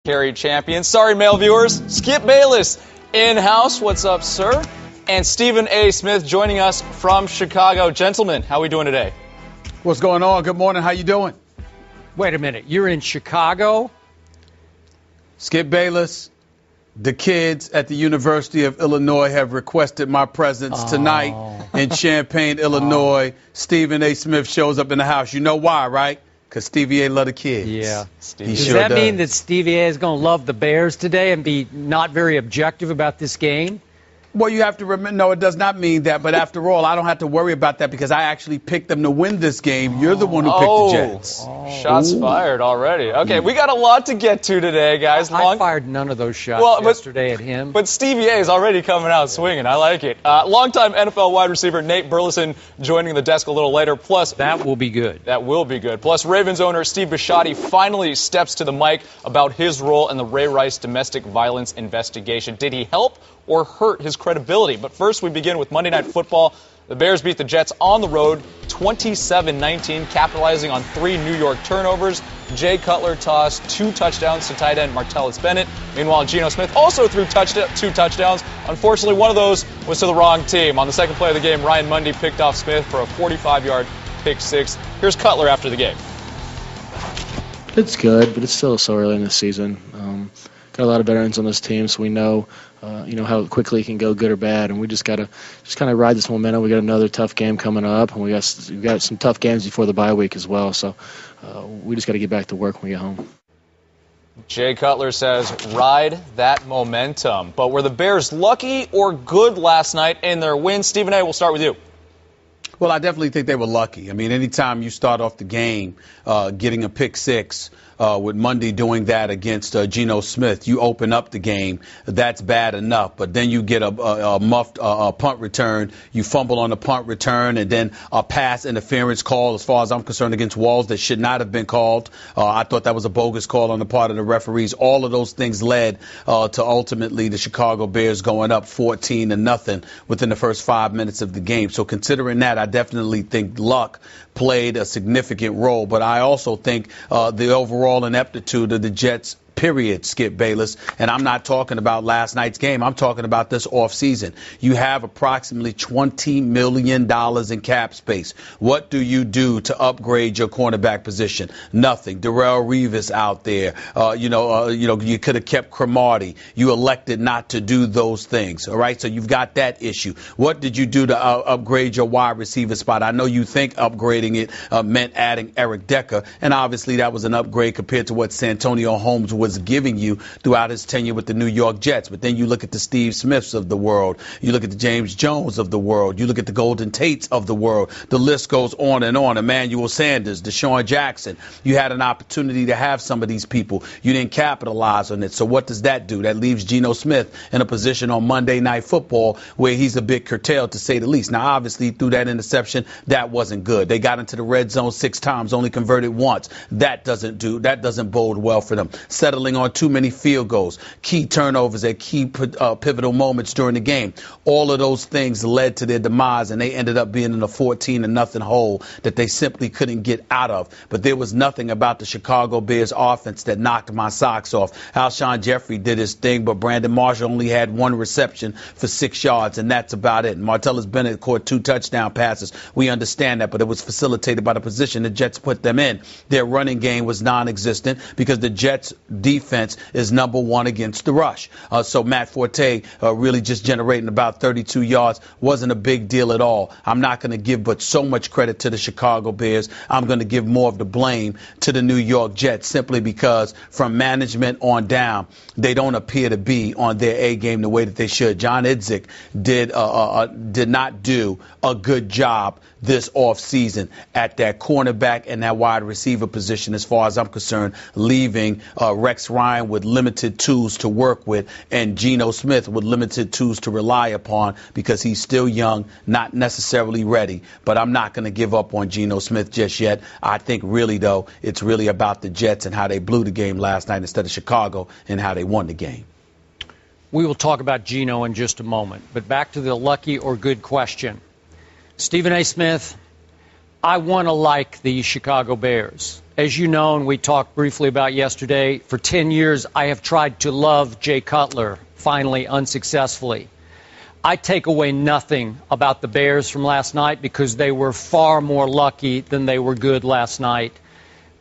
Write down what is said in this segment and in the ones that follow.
Carry champion. Sorry, male viewers. Skip Bayless in-house. What's up, sir? And Stephen A. Smith joining us from Chicago. Gentlemen, how are we doing today? What's going on? Good morning. How you doing? Wait a minute. You're in Chicago? Skip Bayless, the kids at the University of Illinois have requested my presence tonight in Champaign, Illinois. Stephen A. Smith shows up in the house. You know why, right? Because Stevie A love the kids. Yeah. Does that mean that Stevie A is going to love the Bears today and be not very objective about this game? Well, you have to remember, no, it does not mean that. But after all, I don't have to worry about that because I actually picked them to win this game. You're the one who picked the Jets. Shots fired already. Okay, we got a lot to get to today, guys. I fired none of those shots yesterday at him. But Stevie A is already coming out swinging. I like it. Longtime NFL wide receiver Nate Burleson joining the desk a little later. Plus, that will be good. That will be good. Plus, Ravens owner Steve Bisciotti finally steps to the mic about his role in the Ray Rice domestic violence investigation. Did he help or hurt his credibility? But first, we begin with Monday Night Football. The Bears beat the Jets on the road 27-19, capitalizing on 3 New York turnovers. Jay Cutler tossed 2 touchdowns to tight end Martellus Bennett. Meanwhile, Geno Smith also threw 2 touchdowns. Unfortunately, one of those was to the wrong team. On the second play of the game, Ryan Mundy picked off Smith for a 45-yard pick six. Here's Cutler after the game. It's good, but it's still so early in the season. Got a lot of veterans on this team, so we know, how quickly it can go, good or bad, and we just got to kind of ride this momentum. We got another tough game coming up, and we got some tough games before the bye week as well. So we just got to get back to work when we get home. Jay Cutler says, ride that momentum. But were the Bears lucky or good last night in their win? Stephen A., we'll start with you. Well, I definitely think they were lucky. I mean, anytime you start off the game getting a pick six, with Mundy doing that against Geno Smith, you open up the game. That's bad enough. But then you get a muffed punt return. You fumble on the punt return, and then a pass interference call, as far as I'm concerned, against Walls that should not have been called. I thought that was a bogus call on the part of the referees. All of those things led to ultimately the Chicago Bears going up 14-0 within the first 5 minutes of the game. So considering that, I definitely think luck played a significant role. But I also think the overall ineptitude of the Jets, period, Skip Bayless. And I'm not talking about last night's game. I'm talking about this offseason. You have approximately $20 million in cap space. What do you do to upgrade your cornerback position? Nothing. Darrelle Revis out there. You could have kept Cromartie. You elected not to do those things. All right. So you've got that issue. What did you do to upgrade your wide receiver spot? I know you think upgrading it meant adding Eric Decker, and obviously that was an upgrade compared to what Santonio Holmes was giving you throughout his tenure with the New York Jets. But then you look at the Steve Smiths of the world. You look at the James Jones of the world. You look at the Golden Tates of the world. The list goes on and on. Emmanuel Sanders, Deshaun Jackson. You had an opportunity to have some of these people. You didn't capitalize on it. So what does that do? That leaves Geno Smith in a position on Monday Night Football where he's a bit curtailed, to say the least. Now, obviously, through that interception, that wasn't good. They got into the red zone 6 times, only converted once. That doesn't bode well for them. Settling on too many field goals, key turnovers at key pivotal moments during the game. All of those things led to their demise, and they ended up being in a 14-0 hole that they simply couldn't get out of. But there was nothing about the Chicago Bears offense that knocked my socks off. Alshon Jeffrey did his thing, but Brandon Marshall only had 1 reception for 6 yards, and that's about it. Martellus Bennett caught 2 touchdown passes. We understand that, but it was facilitated by the position the Jets put them in. Their running game was non-existent because the Jets' defense is number 1 against the rush. So Matt Forte really just generating about 32 yards wasn't a big deal at all. I'm not going to give but so much credit to the Chicago Bears. I'm going to give more of the blame to the New York Jets simply because from management on down, they don't appear to be on their A game the way that they should. John Idzik did not do a good job this offseason at that cornerback and that wide receiver position, as far as I'm concerned, leaving Rex Ryan with limited tools to work with and Geno Smith with limited tools to rely upon because he's still young, not necessarily ready. But I'm not going to give up on Geno Smith just yet. I think really, though, it's really about the Jets and how they blew the game last night instead of Chicago and how they won the game. We will talk about Geno in just a moment. But back to the lucky or good question. Stephen A. Smith, I want to like the Chicago Bears. as you know, and we talked briefly about yesterday, for 10 years I have tried to love Jay Cutler, finally unsuccessfully. I take away nothing about the Bears from last night because they were far more lucky than they were good last night,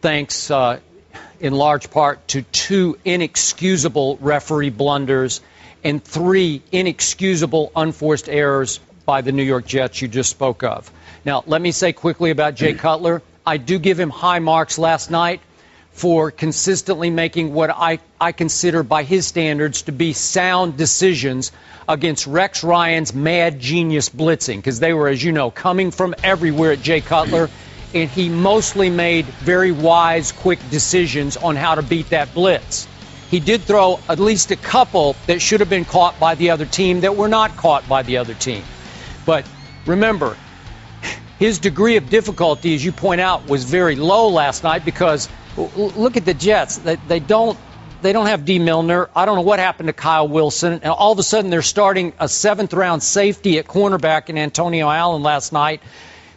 thanks in large part to 2 inexcusable referee blunders and 3 inexcusable unforced errors by the New York Jets you just spoke of. Now, let me say quickly about Jay Cutler. I do give him high marks last night for consistently making what I consider by his standards to be sound decisions against Rex Ryan's mad genius blitzing, because they were, as you know, coming from everywhere at Jay Cutler, and he mostly made very wise, quick decisions on how to beat that blitz. He did throw at least a couple that should have been caught by the other team that were not caught by the other team. But remember, his degree of difficulty, as you point out, was very low last night because look at the Jets. They don't have D. Milner. I don't know what happened to Kyle Wilson. And all of a sudden they're starting a 7th-round safety at cornerback in Antonio Allen last night.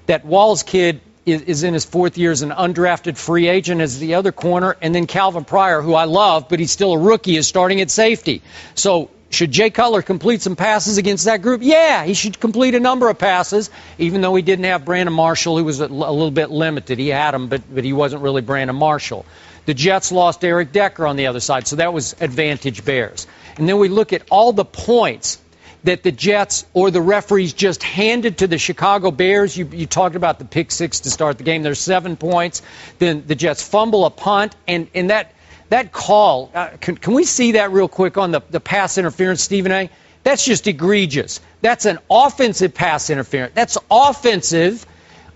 That Walls kid is in his 4th year as an undrafted free agent as the other corner. And then Calvin Pryor, who I love, but he's still a rookie, is starting at safety. So should Jay Cutler complete some passes against that group? Yeah, he should complete a number of passes, even though he didn't have Brandon Marshall, who was a little bit limited. He had him, but he wasn't really Brandon Marshall. The Jets lost Eric Decker on the other side, so that was advantage Bears. And then we look at all the points that the Jets or the referees just handed to the Chicago Bears. You talked about the pick 6 to start the game. There's 7 points. Then the Jets fumble a punt, and that call, can we see that real quick on the pass interference, Stephen A? That's just egregious. That's an offensive pass interference. That's offensive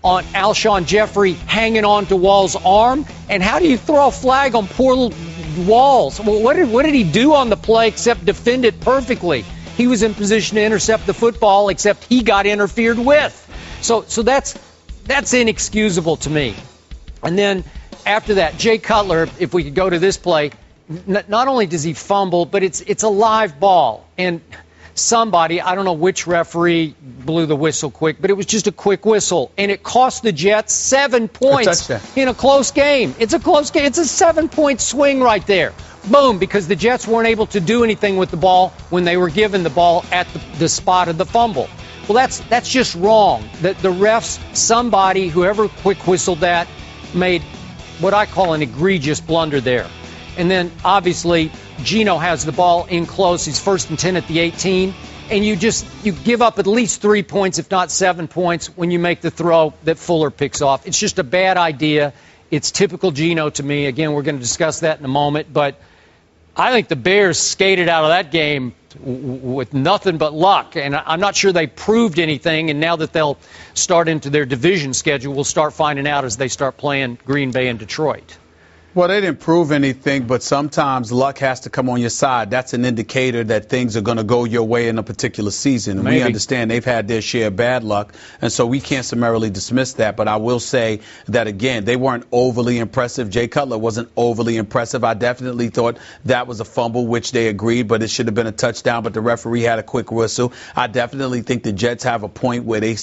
on Alshon Jeffrey hanging on to Wall's arm. And how do you throw a flag on poor Walls? Well, what did he do on the play except defend it perfectly? He was in position to intercept the football, except he got interfered with. So that's inexcusable to me. And then after that, Jay Cutler, if we could go to this play, not only does he fumble, but it's a live ball. And somebody, I don't know which referee blew the whistle quick, but it was just a quick whistle. And it cost the Jets 7 points in a close game. It's a close game. It's a 7-point swing right there. Boom, because the Jets weren't able to do anything with the ball when they were given the ball at the spot of the fumble. Well, that's just wrong. The refs, somebody, whoever quick whistled that, made what I call an egregious blunder there. And then, obviously, Geno has the ball in close. He's 1st and 10 at the 18. And you give up at least 3 points, if not 7 points, when you make the throw that Fuller picks off. It's just a bad idea. It's typical Geno to me. Again, we're going to discuss that in a moment. But I think the Bears skated out of that game with nothing but luck. And I'm not sure they proved anything. And now that they'll start into their division schedule, we'll start finding out as they start playing Green Bay and Detroit. Well, they didn't prove anything, but sometimes luck has to come on your side. That's an indicator that things are going to go your way in a particular season. And we understand they've had their share of bad luck, and so we can't summarily dismiss that. But I will say that, again, they weren't overly impressive. Jay Cutler wasn't overly impressive. I definitely thought that was a fumble, which they agreed, but it should have been a touchdown, but the referee had a quick whistle. I definitely think the Jets have a point where they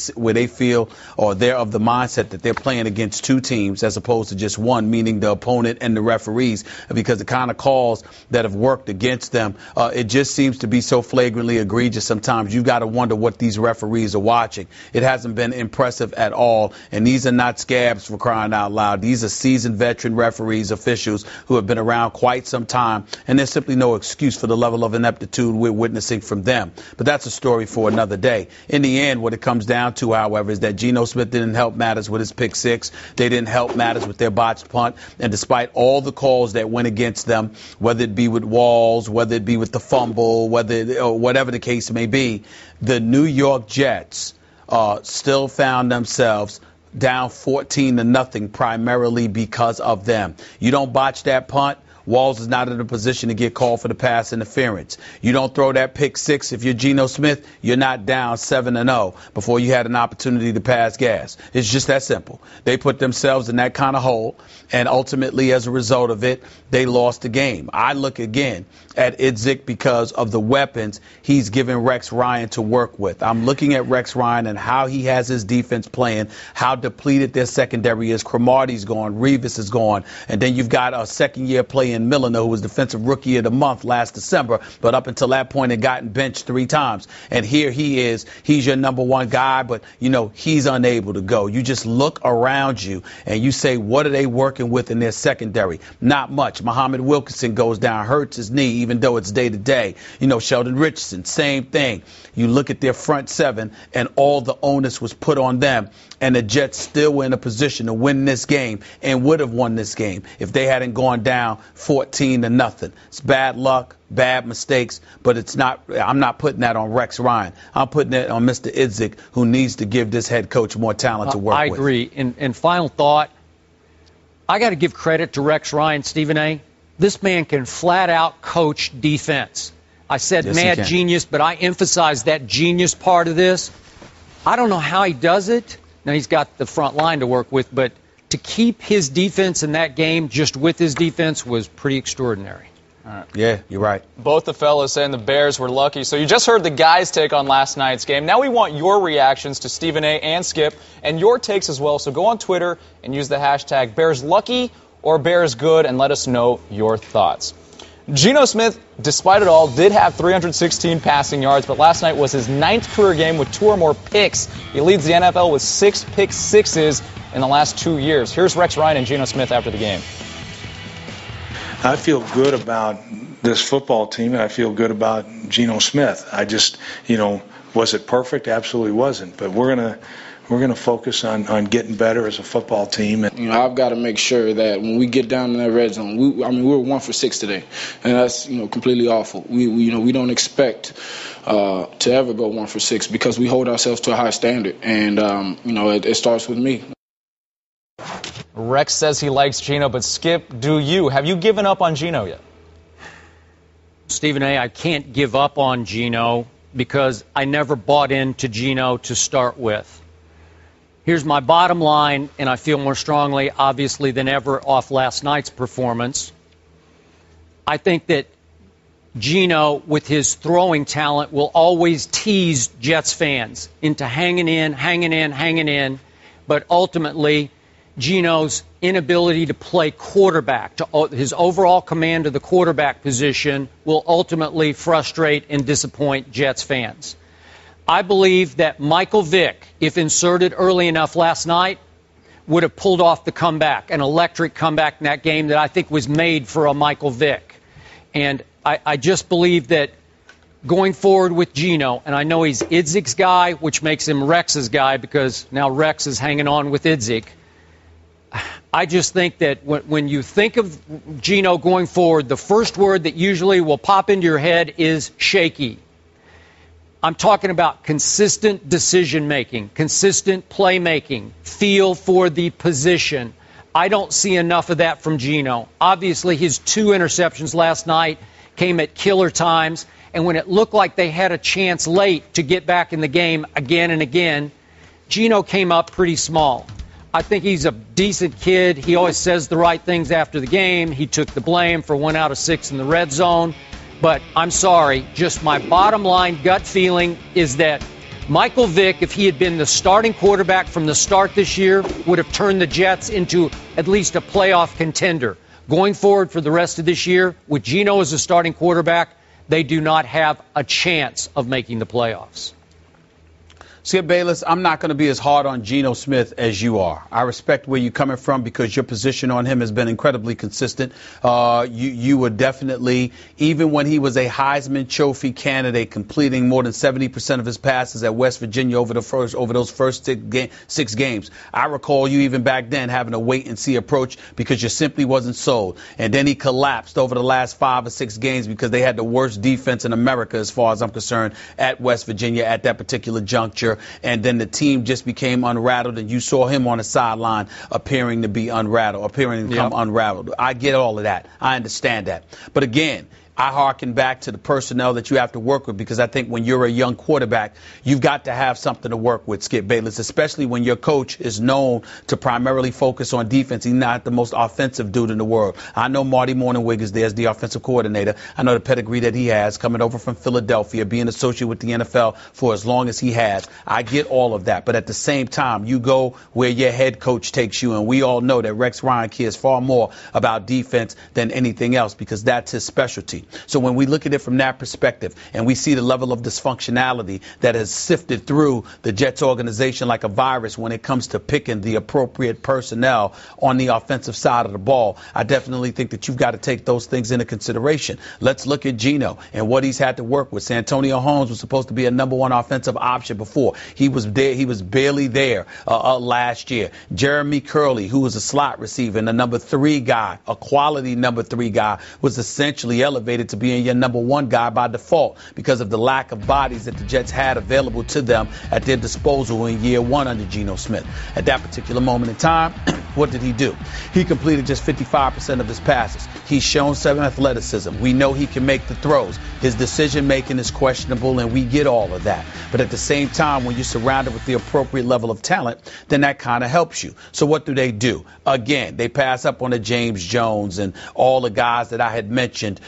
feel, or they're of the mindset that they're playing against 2 teams as opposed to just one, meaning the opponent and the referees, because the kind of calls that have worked against them, it just seems to be so flagrantly egregious sometimes. You've got to wonder what these referees are watching. It hasn't been impressive at all, and these are not scabs, for crying out loud. These are seasoned veteran referees, officials who have been around quite some time, and there's simply no excuse for the level of ineptitude we're witnessing from them. But that's a story for another day. In the end, what it comes down to, however, is that Geno Smith didn't help matters with his pick 6. They didn't help matters with their botched punt, and despite all the calls that went against them, whether it be with Walls, whether it be with the fumble, whatever the case may be, the New York Jets still found themselves down 14-0, primarily because of them. You don't botch that punt, Walls is not in a position to get called for the pass interference. You don't throw that pick six if you're Geno Smith, you're not down 7-0 before you had an opportunity to pass gas. It's just that simple. They put themselves in that kind of hole, and ultimately, as a result of it, they lost the game. I look again at Idzik because of the weapons he's given Rex Ryan to work with. I'm looking at Rex Ryan and how he has his defense playing, how depleted their secondary is. Cromartie's gone, Revis is gone, and then you've got a second-year play in Milliner, who was Defensive Rookie of the Month last December, but up until that point had gotten benched 3 times. And here he is. He's your number one guy, but, he's unable to go. You just look around you and you say, what are they working with in their secondary? Not much. Muhammad Wilkinson goes down, hurts his knee, even though it's day-to-day. Sheldon Richardson, same thing. You look at their front 7, and all the onus was put on them, and the Jets still were in a position to win this game and would have won this game if they hadn't gone down 14-0. It's bad luck, bad mistakes, but it's not. I'm not putting that on Rex Ryan. I'm putting it on Mr. Idzik, who needs to give this head coach more talent to work with. I agree. And final thought, I got to give credit to Rex Ryan, Stephen A. This man can flat out coach defense. I said yes, mad genius, but I emphasize that genius part of this. I don't know how he does it. Now, he's got the front line to work with, but to keep his defense in that game just with his defense was pretty extraordinary. All right. Yeah, you're right. Both the fellas saying the Bears were lucky. So you just heard the guys' take on last night's game. Now we want your reactions to Stephen A. and Skip and your takes as well. So go on Twitter and use the hashtag BearsLucky or BearsGood and let us know your thoughts. Geno Smith, despite it all, did have 316 passing yards, but last night was his 9th career game with 2 or more picks. He leads the NFL with 6 pick sixes in the last 2 years. Here's Rex Ryan and Geno Smith after the game. I feel good about this football team, and I feel good about Geno Smith. I just, was it perfect? Absolutely wasn't. But we're gonna focus on getting better as a football team. I've got to make sure that when we get down in that red zone, we were 1 for 6 today, and that's completely awful. We don't expect to ever go 1 for 6 because we hold ourselves to a high standard, and it starts with me. Rex says he likes Geno, but Skip, do you? Have you given up on Geno yet? Stephen A., I can't give up on Geno because I never bought into Geno to start with. Here's my bottom line, and I feel more strongly, obviously, than ever off last night's performance. I think that Geno, with his throwing talent, will always tease Jets fans into hanging in, but ultimately, Geno's inability to play quarterback, his overall command of the quarterback position, will ultimately frustrate and disappoint Jets fans. I believe that Michael Vick, if inserted early enough last night, would have pulled off the comeback, an electric comeback in that game that I think was made for a Michael Vick. And I just believe that going forward with Geno, and I know he's Idzik's guy, which makes him Rex's guy because now Rex is hanging on with Idzik. I just think that when you think of Geno going forward, the first word that usually will pop into your head is shaky. I'm talking about consistent decision-making, consistent play-making, feel for the position. I don't see enough of that from Geno. Obviously, his 2 interceptions last night came at killer times, and when it looked like they had a chance late to get back in the game again and again, Geno came up pretty small. I think he's a decent kid. He always says the right things after the game. He took the blame for 1 out of 6 in the red zone. But I'm sorry, just my bottom line gut feeling is that Michael Vick, if he had been the starting quarterback from the start this year, would have turned the Jets into at least a playoff contender. Going forward for the rest of this year, with Geno as a starting quarterback, they do not have a chance of making the playoffs. Skip Bayless, I'm not going to be as hard on Geno Smith as you are. I respect where you're coming from because your position on him has been incredibly consistent. You were definitely, even when he was a Heisman Trophy candidate, completing more than 70% of his passes at West Virginia over those first 6 games. I recall you even back then having a wait-and-see approach because you simply wasn't sold. And then he collapsed over the last 5 or 6 games because they had the worst defense in America, as far as I'm concerned, at West Virginia at that particular juncture. year, and then the team just became unrattled, and you saw him on the sideline appearing to be unrattled, appearing to become unraveled. I get all of that. I understand that. But again, I hearken back to the personnel that you have to work with, because I think when you're a young quarterback, you've got to have something to work with, Skip Bayless, especially when your coach is known to primarily focus on defense. He's not the most offensive dude in the world. I know Marty Mornhinweg is there as the offensive coordinator. I know the pedigree that he has coming over from Philadelphia, being associated with the NFL for as long as he has. I get all of that. But at the same time, you go where your head coach takes you, and we all know that Rex Ryan cares far more about defense than anything else, because that's his specialty. So when we look at it from that perspective, and we see the level of dysfunctionality that has sifted through the Jets organization like a virus when it comes to picking the appropriate personnel on the offensive side of the ball, I definitely think that you've got to take those things into consideration. Let's look at Geno and what he's had to work with. Santonio Holmes was supposed to be a #1 offensive option before. He was there. He was barely there last year. Jeremy Curley, who was a slot receiver and a #3 guy, a quality #3 guy, was essentially elevated to being your #1 guy by default because of the lack of bodies that the Jets had available to them at their disposal in year 1 under Geno Smith. At that particular moment in time, what did he do? He completed just 55% of his passes. He's shown some athleticism. We know he can make the throws. His decision-making is questionable, and we get all of that. But at the same time, when you're surrounded with the appropriate level of talent, then that kind of helps you. So what do? Again, they pass up on the James Jones and all the guys that I had mentioned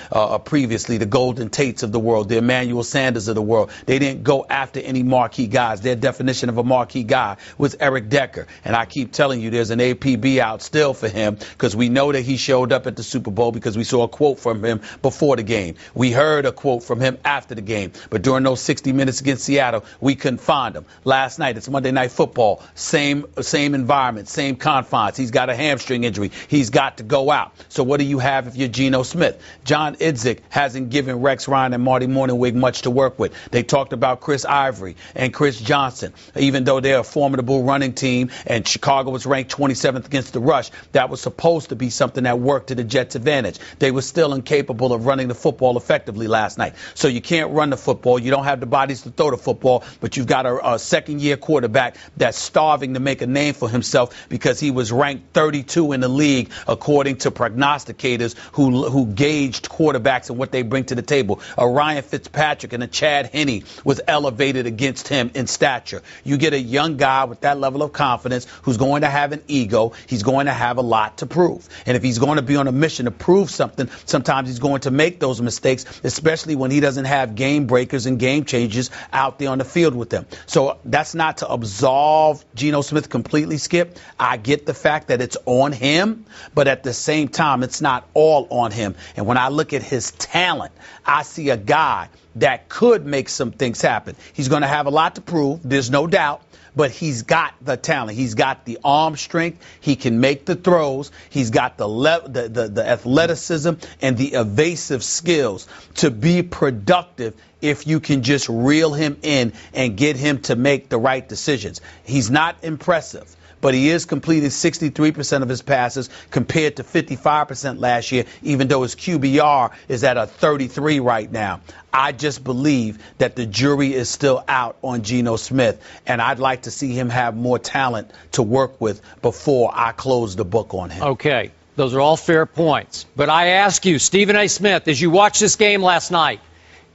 previously, the Golden Tates of the world, the Emmanuel Sanders of the world. They didn't go after any marquee guys. Their definition of a marquee guy was Eric Decker. And I keep telling you, there's an APB out still for him, because we know that he showed up at the Super Bowl because we saw a quote from him before the game. We heard a quote from him after the game. But during those 60 minutes against Seattle, we couldn't find him. Last night, it's Monday Night Football. Same environment, same confines. He's got a hamstring injury. He's got to go out. So what do you have if you're Geno Smith? John Idzik hasn't given Rex Ryan and Marty Mornhinweg much to work with. They talked about Chris Ivory and Chris Johnson. Even though they're a formidable running team and Chicago was ranked 27th against the rush, that was supposed to be something that worked to the Jets' advantage. They were still incapable of running the football effectively last night. So you can't run the football. You don't have the bodies to throw the football, but you've got a second-year quarterback that's starving to make a name for himself because he was ranked 32 in the league according to prognosticators who gauged quarterbacks and what they bring to the table. A Ryan Fitzpatrick and a Chad Henne was elevated against him in stature. You get a young guy with that level of confidence who's going to have an ego. He's going to have a lot to prove. And if he's going to be on a mission to prove something, sometimes he's going to make those mistakes, especially when he doesn't have game breakers and game changers out there on the field with them. So that's not to absolve Geno Smith completely, Skip. I get the fact that it's on him, but at the same time, it's not all on him. And when I look at his talent, I see a guy that could make some things happen. He's going to have a lot to prove. There's no doubt. But he's got the talent. He's got the arm strength. He can make the throws. He's got the athleticism and the evasive skills to be productive if you can just reel him in and get him to make the right decisions. He's not impressive, but he is completing 63% of his passes compared to 55% last year, even though his QBR is at a 33 right now. I just believe that the jury is still out on Geno Smith, and I'd like to see him have more talent to work with before I close the book on him. Okay, those are all fair points. But I ask you, Stephen A. Smith, as you watched this game last night,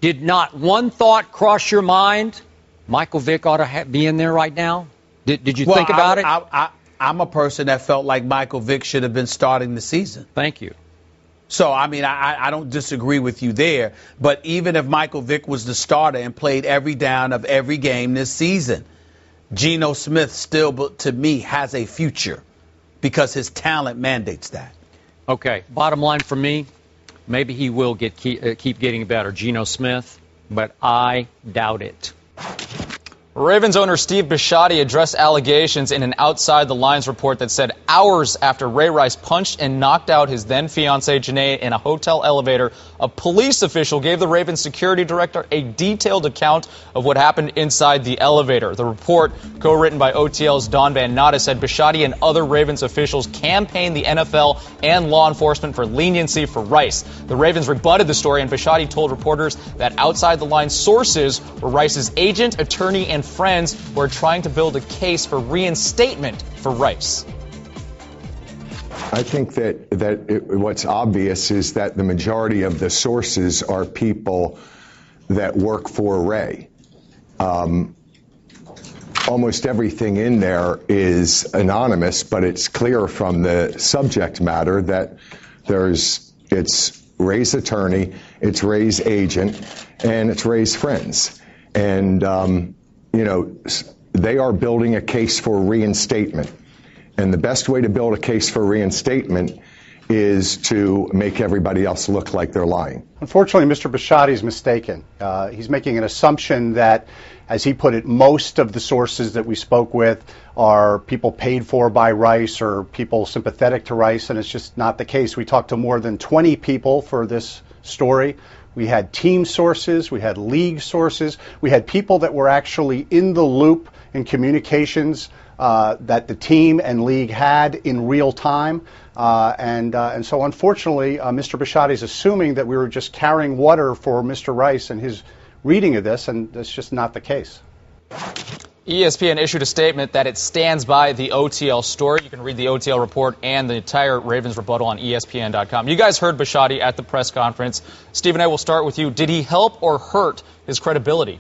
did not one thought cross your mind? Michael Vick ought to be in there right now? Did you think about it? I'm a person that felt like Michael Vick should have been starting the season. Thank you. So, I mean, I don't disagree with you there. But even if Michael Vick was the starter and played every down of every game this season, Geno Smith still, to me, has a future because his talent mandates that. Okay. Bottom line for me, maybe he will keep getting better, Geno Smith, but I doubt it. Ravens owner Steve Bisciotti addressed allegations in an Outside the Lines report that said hours after Ray Rice punched and knocked out his then-fiancée Janae in a hotel elevator, a police official gave the Ravens security director a detailed account of what happened inside the elevator. The report, co-written by OTL's Don Van Natta, said Bisciotti and other Ravens officials campaigned the NFL and law enforcement for leniency for Rice. The Ravens rebutted the story, and Bisciotti told reporters that Outside the Lines sources were Rice's agent, attorney, and and friends who are trying to build a case for reinstatement for Rice. I think that what's obvious is that the majority of the sources are people that work for Ray. Almost everything in there is anonymous, but it's clear from the subject matter that it's Ray's attorney, it's Ray's agent, and it's Ray's friends. And, they are building a case for reinstatement. And the best way to build a case for reinstatement is to make everybody else look like they're lying. Unfortunately, Mr. Bisciotti is mistaken. He's making an assumption that, as he put it, most of the sources that we spoke with are people paid for by Rice or people sympathetic to Rice, and it's just not the case. We talked to more than 20 people for this story. We had team sources, we had league sources, we had people that were actually in the loop in communications that the team and league had in real time. And so unfortunately, Mr. Bisciotti is assuming that we were just carrying water for Mr. Rice and his reading of this, and that's just not the case. ESPN issued a statement that it stands by the OTL story. You can read the OTL report and the entire Ravens rebuttal on ESPN.com. You guys heard Bisciotti at the press conference. Stephen A, will start with you. Did he help or hurt his credibility?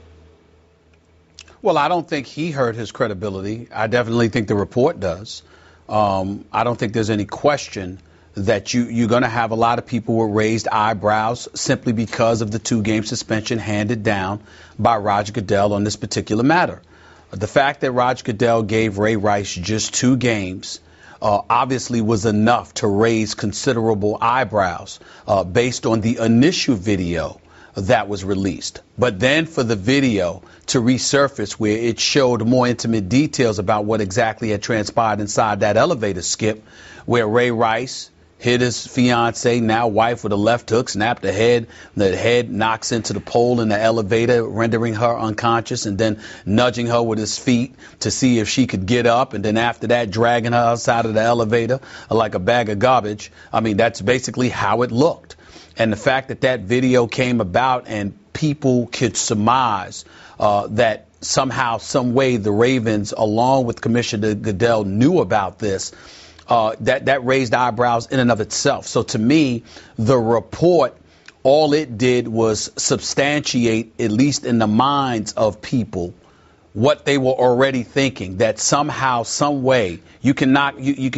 Well, I don't think he hurt his credibility. I definitely think the report does. I don't think there's any question that you're going to have a lot of people with raised eyebrows simply because of the 2-game suspension handed down by Roger Goodell on this particular matter. The fact that Roger Goodell gave Ray Rice just 2 games obviously was enough to raise considerable eyebrows based on the initial video that was released. But then for the video to resurface where it showed more intimate details about what exactly had transpired inside that elevator, Skip, where Ray Rice hit his fiance, now wife, with a left hook, snapped the head. The head knocks into the pole in the elevator, rendering her unconscious, and then nudging her with his feet to see if she could get up, and then after that dragging her outside of the elevator like a bag of garbage. I mean, that's basically how it looked. And the fact that that video came about and people could surmise that somehow, some way, the Ravens, along with Commissioner Goodell, knew about this, that raised eyebrows in and of itself. So to me, the report, all it did was substantiate, at least in the minds of people, what they were already thinking, that somehow, some way, you can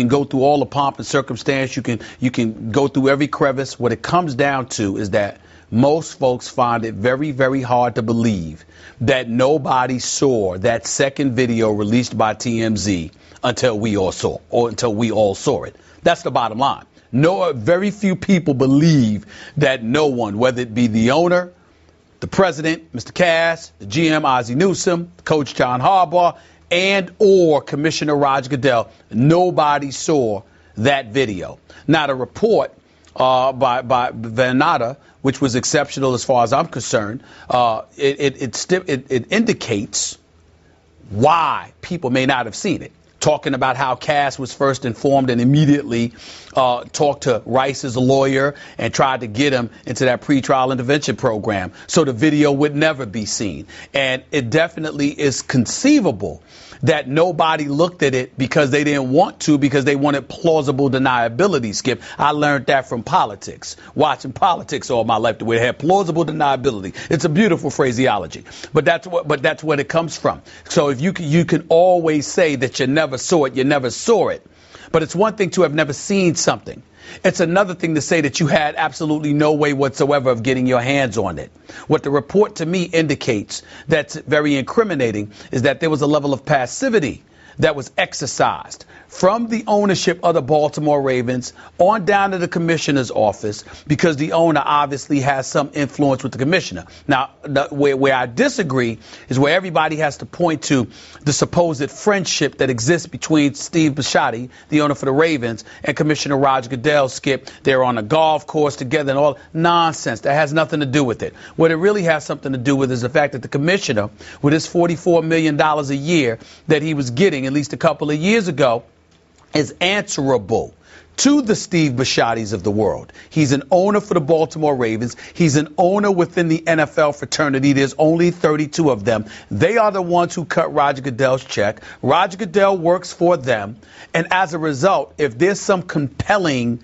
go through all the pomp and circumstance, you can go through every crevice. What it comes down to is that most folks find it very, very hard to believe that nobody saw that second video released by TMZ until we all saw it. That's the bottom line. Very few people believe that no one, whether it be the owner, the president, Mr. Cass, the GM, Ozzie Newsome, Coach John Harbaugh, and or Commissioner Roger Goodell, nobody saw that video. Now, the report by Vanada, which was exceptional as far as I'm concerned, it indicates why people may not have seen it. Talking about how Cass was first informed and immediately talked to Rice's lawyer and tried to get him into that pretrial intervention program so the video would never be seen. And it definitely is conceivable that nobody looked at it because they didn't want to, because they wanted plausible deniability, Skip. I learned that from politics, watching politics all my life, the way they have plausible deniability. It's a beautiful phraseology, but that's what it comes from. So if you can always say that you never saw it, you never saw it. But it's one thing to have never seen something. It's another thing to say that you had absolutely no way whatsoever of getting your hands on it. What the report to me indicates that's very incriminating is that there was a level of passivity that was exercised from the ownership of the Baltimore Ravens on down to the commissioner's office, because the owner obviously has some influence with the commissioner. Now, where I disagree is where everybody has to point to the supposed friendship that exists between Steve Bisciotti, the owner for the Ravens, and Commissioner Roger Goodell, Skip. They're on a golf course together and all nonsense. That has nothing to do with it. What it really has something to do with is the fact that the commissioner, with his $44 million a year that he was getting at least a couple of years ago, is answerable to the Steve Bisciottis of the world. He's an owner for the Baltimore Ravens. He's an owner within the NFL fraternity. There's only 32 of them. They are the ones who cut Roger Goodell's check. Roger Goodell works for them. And as a result, if there's something compelling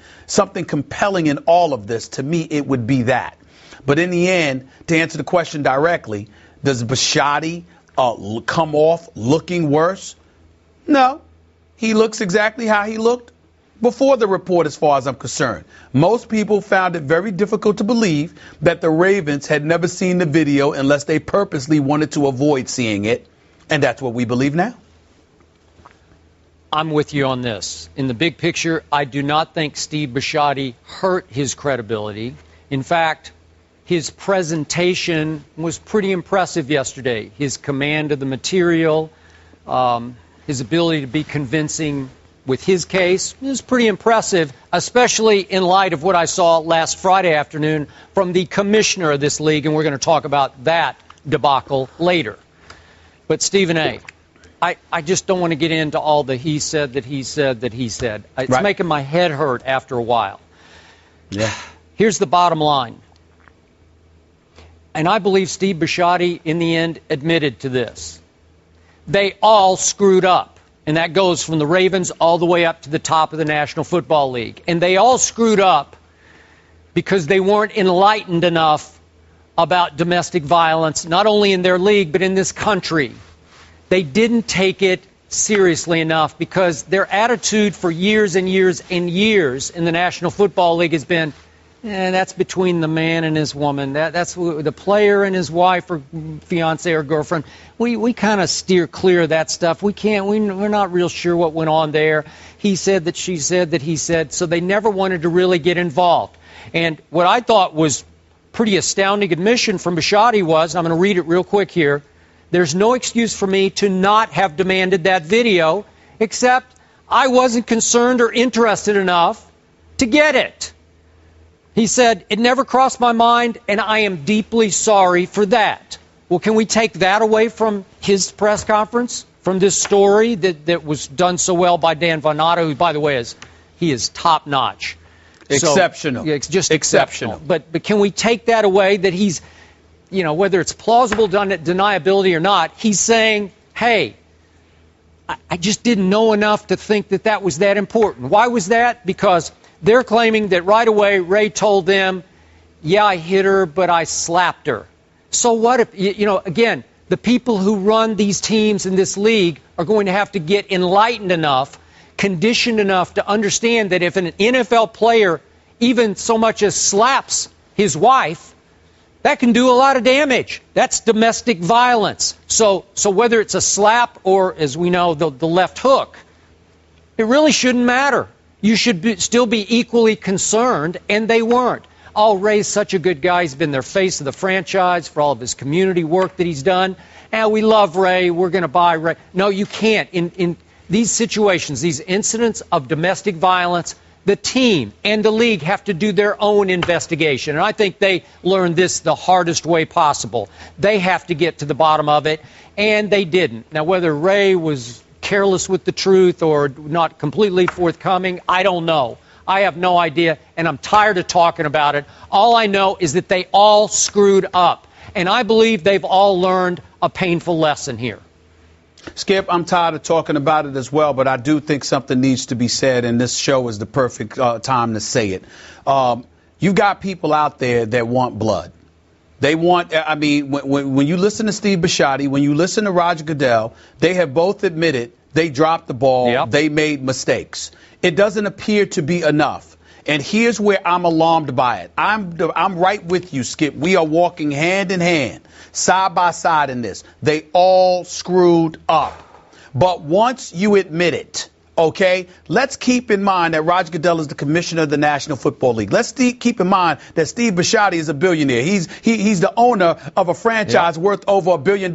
in all of this, to me, it would be that. But in the end, to answer the question directly, does Bisciotti come off looking worse? No. He looks exactly how he looked before the report, as far as I'm concerned. Most people found it very difficult to believe that the Ravens had never seen the video unless they purposely wanted to avoid seeing it. And that's what we believe now. I'm with you on this. In the big picture, I do not think Steve Bisciotti hurt his credibility. In fact, his presentation was pretty impressive yesterday. His command of the material, his ability to be convincing with his case is pretty impressive, especially in light of what I saw last Friday afternoon from the commissioner of this league, and we're going to talk about that debacle later. But Stephen A., I just don't want to get into all the he said that he said that he said. It's right. Making my head hurt after a while. Yeah. Here's the bottom line. And I believe Steve Bisciotti, in the end, admitted to this. They all screwed up. And that goes from the Ravens all the way up to the top of the National Football League. And they all screwed up because they weren't enlightened enough about domestic violence, not only in their league, but in this country. They didn't take it seriously enough because their attitude for years and years and years in the National Football League has been, that's between the man and his woman. That's the player and his wife or fiance or girlfriend. We kind of steer clear of that stuff. We're not real sure what went on there. He said that, she said that, he said. So they never wanted to really get involved. And what I thought was pretty astounding admission from Bisciotti was, and I'm going to read it real quick here, there's no excuse for me to not have demanded that video, except I wasn't concerned or interested enough to get it. He said, it never crossed my mind, and I am deeply sorry for that. Well, can we take that away from his press conference, from this story that was done so well by Dan Von Natta, who, by the way, he is top-notch. Exceptional. So, yeah, it's just exceptional. But can we take that away, that he's, whether it's plausible deniability or not, he's saying, hey, I just didn't know enough to think that was that important. Why was that? Because they're claiming that right away Ray told them, yeah, I hit her, but I slapped her. So what if, again, the people who run these teams in this league are going to have to get enlightened enough, conditioned enough to understand that if an NFL player even so much as slaps his wife, that can do a lot of damage. That's domestic violence. So whether it's a slap or, as we know, the left hook, it really shouldn't matter. You should still be equally concerned, and they weren't. Oh, Ray's such a good guy. He's been their face of the franchise for all of his community work that he's done. And we love Ray. We're going to buy Ray. No, you can't. In these situations, these incidents of domestic violence, the team and the league have to do their own investigation. And I think they learned this the hardest way possible. They have to get to the bottom of it, and they didn't. Now, whether Ray was careless with the truth or not completely forthcoming, I don't know. I have no idea, and I'm tired of talking about it. All I know is that they all screwed up, and I believe they've all learned a painful lesson here. Skip, I'm tired of talking about it as well, but I do think something needs to be said, and this show is the perfect time to say it. You've got people out there that want blood. They want, when you listen to Steve Bisciotti, when you listen to Roger Goodell, they have both admitted they dropped the ball, yep. They made mistakes. It doesn't appear to be enough. And here's where I'm alarmed by it. I'm right with you, Skip. We are walking hand in hand, side by side in this. They all screwed up. But once you admit it, okay, let's keep in mind that Roger Goodell is the commissioner of the National Football League. Let's keep in mind that Steve Bisciotti is a billionaire. He's the owner of a franchise worth over $1 billion.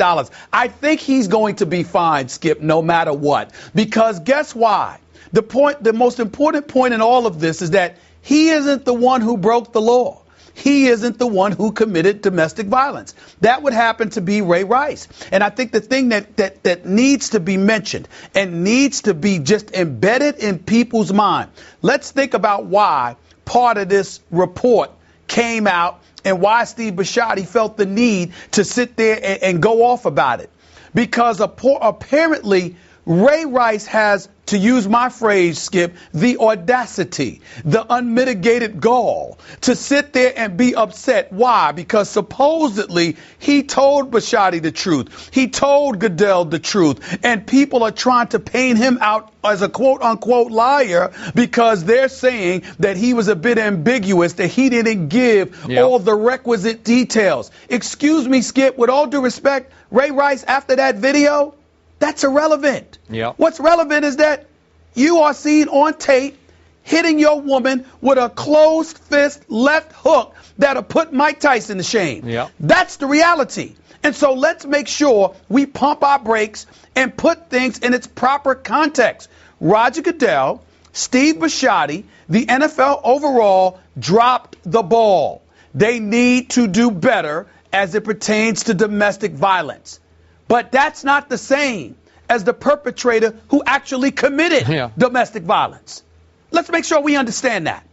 I think he's going to be fine, Skip, no matter what. Because guess why? The most important point in all of this is that he isn't the one who broke the law. he isn't the one who committed domestic violence. That would happen to be Ray Rice. And I think the thing that needs to be mentioned and needs to be just embedded in people's mind, let's think about why part of this report came out and why Steve Bisciotti felt the need to sit there and go off about it. Because apparently Ray Rice has, to use my phrase, Skip, the audacity, the unmitigated gall to sit there and be upset. Why? Because supposedly he told Bisciotti the truth. He told Goodell the truth. And people are trying to paint him out as a quote-unquote liar because they're saying that he was a bit ambiguous, that he didn't give all the requisite details. Excuse me, Skip, with all due respect, Ray Rice, after that video, that's irrelevant. What's relevant is that you are seen on tape hitting your woman with a closed fist left hook that'll put Mike Tyson to shame. That's the reality. And so let's make sure we pump our brakes and put things in its proper context. Roger Goodell, Steve Bisciotti, the NFL overall dropped the ball. They need to do better as it pertains to domestic violence. But that's not the same as the perpetrator who actually committed domestic violence. Let's make sure we understand that.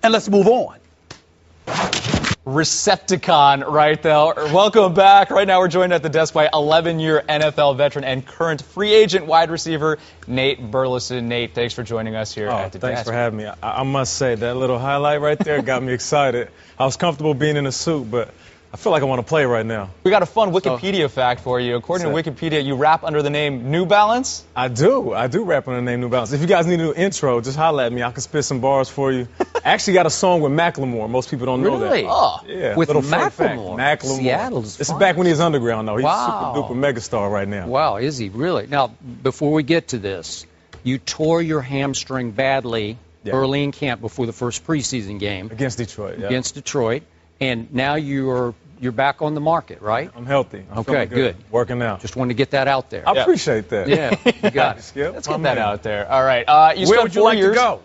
And let's move on. Recepticon right there. Welcome back. Right now we're joined at the desk by 11-year NFL veteran and current free agent wide receiver, Nate Burleson. Nate, thanks for joining us here at the desk. Thanks for having me. I must say, that little highlight right there got me excited. I was comfortable being in a suit, but I feel like I want to play right now. We got a fun Wikipedia fact for you. According to Wikipedia, you rap under the name New Balance? I do rap under the name New Balance. If you guys need a new intro, just holler at me. I can spit some bars for you. I actually got a song with Macklemore. Most people don't know that. Really? Oh. Yeah. With Macklemore. Seattle's This is back when he was underground, though. He's a super duper megastar right now. Wow, is he really? Now, before we get to this, you tore your hamstring badly early in camp before the first preseason game. Against Detroit, Against Detroit. And now you're back on the market, right? I'm healthy. I'm okay, good. Working out. Just wanted to get that out there. I appreciate that. Yeah, you got it. Skip. Let's get that out there. All right. Where would you like to go?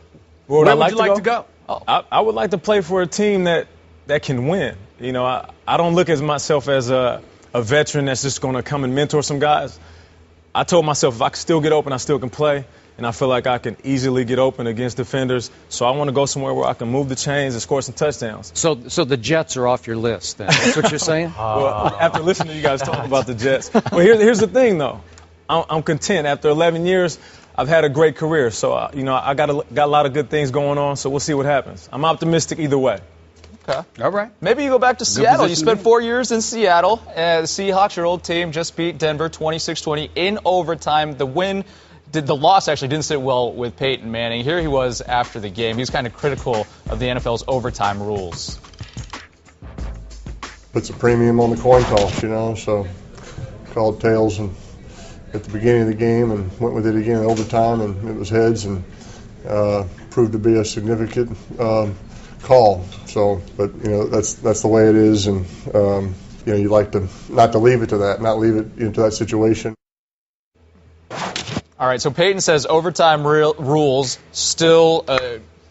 Where would you like to go? Oh. I would like to play for a team that can win. You know, I don't look at myself as a veteran that's just going to come and mentor some guys. I told myself if I can still get open, I still can play. And I feel like I can easily get open against defenders. So I want to go somewhere where I can move the chains and score some touchdowns. So the Jets are off your list, then. That's what you're saying? Well, after listening to you guys talk about the Jets. Well, here's the thing, though. I'm content. After 11 years, I've had a great career. So, I got a lot of good things going on. So we'll see what happens. I'm optimistic either way. Okay. All right. Maybe you go back to Seattle. You spent 4 years in Seattle. The Seahawks, your old team, just beat Denver 26-20 in overtime. The loss actually didn't sit well with Peyton Manning. Here he was after the game. He was kind of critical of the NFL's overtime rules. Puts a premium on the coin toss, so called tails at the beginning of the game and went with it again in overtime, and it was heads and proved to be a significant call. So, but that's the way it is, and you like to not to leave it to that, not leave it into that situation. All right, so Peyton says overtime rules still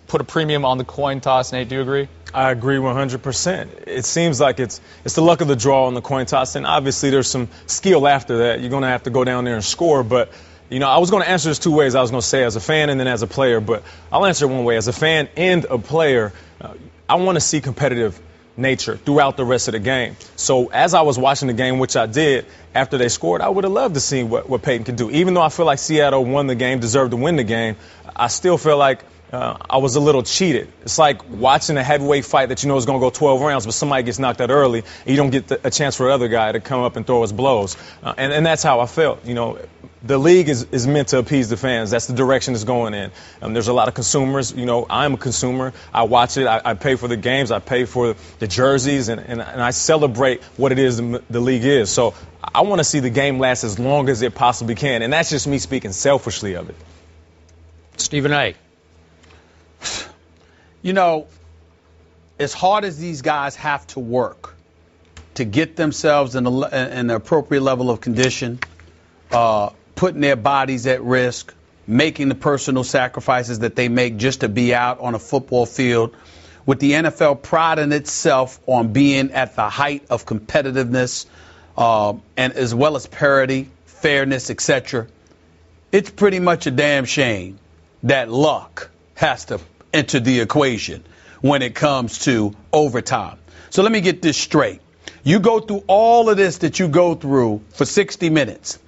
put a premium on the coin toss. Nate, do you agree? I agree 100%. It seems like it's the luck of the draw on the coin toss, and obviously there's some skill after that. You're going to have to go down there and score, but I was going to answer this two ways. I was going to say as a fan and then as a player, but I'll answer it one way. As a fan and a player, I want to see competitive nature throughout the rest of the game. So as I was watching the game, which I did, after they scored, I would have loved to see what Peyton could do. Even though I feel like Seattle won the game, deserved to win the game, I still feel like I was a little cheated. It's like watching a heavyweight fight that you know is going to go 12 rounds, but somebody gets knocked out early, and you don't get a chance for the other guy to come up and throw his blows. And that's how I felt. The league is meant to appease the fans. That's the direction it's going in. There's a lot of consumers. I'm a consumer. I watch it. I pay for the games. I pay for the jerseys, and I celebrate what it is the league is. So I want to see the game last as long as it possibly can, and that's just me speaking selfishly of it. Stephen A. As hard as these guys have to work to get themselves in an appropriate level of condition, putting their bodies at risk, making the personal sacrifices that they make just to be out on a football field, with the NFL priding itself on being at the height of competitiveness and as well as parity, fairness, etc., it's pretty much a damn shame that luck has to enter the equation when it comes to overtime. So let me get this straight. You go through all of this that you go through for 60 minutes.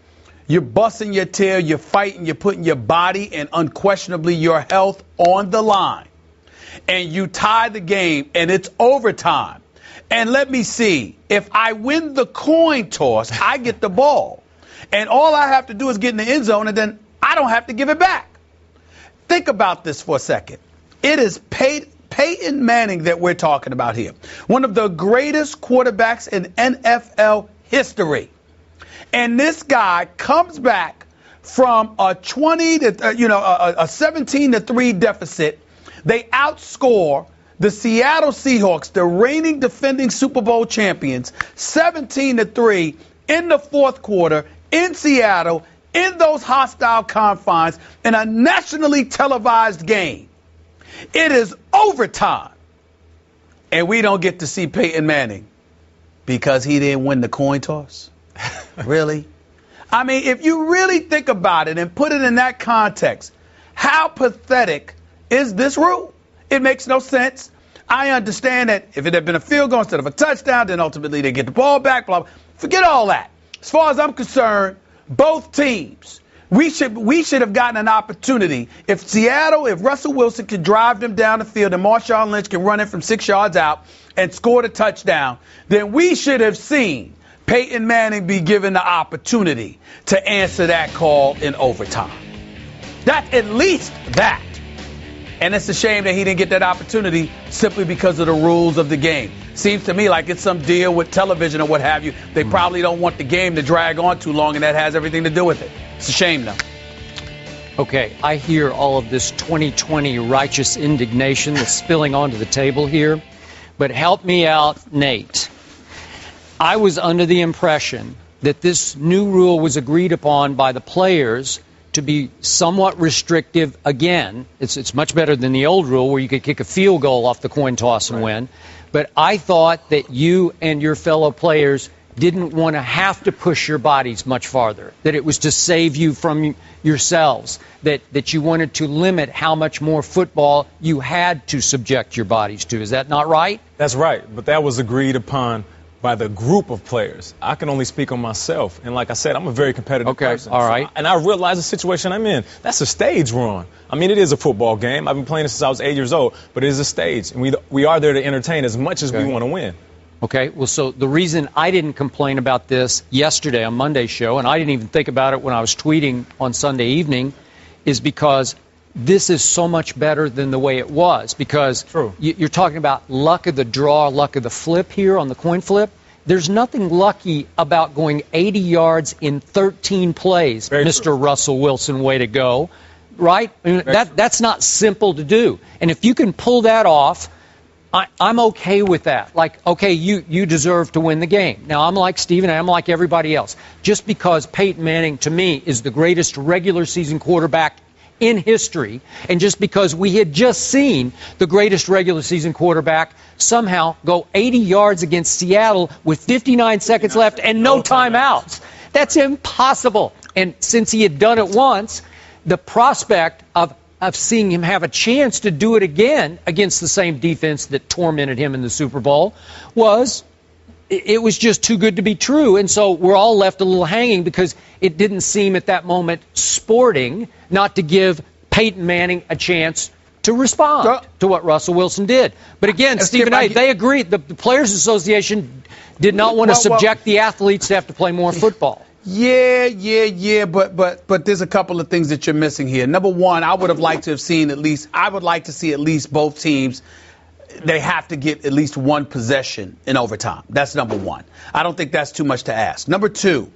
You're busting your tail, you're fighting, you're putting your body and unquestionably your health on the line. And you tie the game and it's overtime. And let me see, if I win the coin toss, I get the ball. And all I have to do is get in the end zone and then I don't have to give it back. Think about this for a second. It is Peyton Manning that we're talking about here. One of the greatest quarterbacks in NFL history. And this guy comes back from a 17-3 deficit. They outscore the Seattle Seahawks, the reigning defending Super Bowl champions, 17-3 in the fourth quarter in Seattle, in those hostile confines, in a nationally televised game. It is overtime. And we don't get to see Peyton Manning because he didn't win the coin toss. Really? I mean, if you really think about it and put it in that context, how pathetic is this rule? It makes no sense. I understand that if it had been a field goal instead of a touchdown, then ultimately they get the ball back, blah, blah. Forget all that. As far as I'm concerned, both teams, we should have gotten an opportunity. If Russell Wilson could drive them down the field and Marshawn Lynch can run it from 6 yards out and score the touchdown, then we should have seen Peyton Manning be given the opportunity to answer that call in overtime. That's at least that. And it's a shame that he didn't get that opportunity simply because of the rules of the game. Seems to me like it's some deal with television or what have you. They probably don't want the game to drag on too long, and that has everything to do with it. It's a shame, though. Okay, I hear all of this 2020 righteous indignation that's spilling onto the table here. But help me out, Nate. I was under the impression that this new rule was agreed upon by the players to be somewhat restrictive again. It's much better than the old rule where you could kick a field goal off the coin toss and win. But I thought that you and your fellow players didn't want to have to push your bodies much farther, that it was to save you from yourselves, that you wanted to limit how much more football you had to subject your bodies to. Is that not right? That's right, but that was agreed upon by the group of players. I can only speak on myself. And like I said, I'm a very competitive person. All right. And I realize the situation I'm in. That's a stage we're on. I mean, it is a football game. I've been playing it since I was 8 years old, but it is a stage. And we are there to entertain as much as we want to win. Okay, well, so the reason I didn't complain about this yesterday on Monday's show, and I didn't even think about it when I was tweeting on Sunday evening, is because this is so much better than the way it was. Because you're talking about luck of the draw, luck of the flip here on the coin flip. There's nothing lucky about going 80 yards in 13 plays, Mr. Russell Wilson, way to go. Right? I mean, that's not simple to do. And if you can pull that off, I'm okay with that. Like, okay, you deserve to win the game. Now, I'm like Stephen, I'm like everybody else. Just because Peyton Manning, to me, is the greatest regular season quarterback in history, and just because we had just seen the greatest regular season quarterback somehow go 80 yards against Seattle with 59 seconds left and no timeouts. That's impossible. And since he had done it once, the prospect of seeing him have a chance to do it again against the same defense that tormented him in the Super Bowl was just too good to be true. And so we're all left a little hanging because it didn't seem at that moment sporting not to give Peyton Manning a chance to respond to what Russell Wilson did. But again, Stephen A., they agreed. The Players Association did not want to subject the athletes to have to play more football. Yeah, but there's a couple of things that you're missing here. Number one, I would like to see at least both teams, they have to get at least one possession in overtime. That's number one. I don't think that's too much to ask. Number two,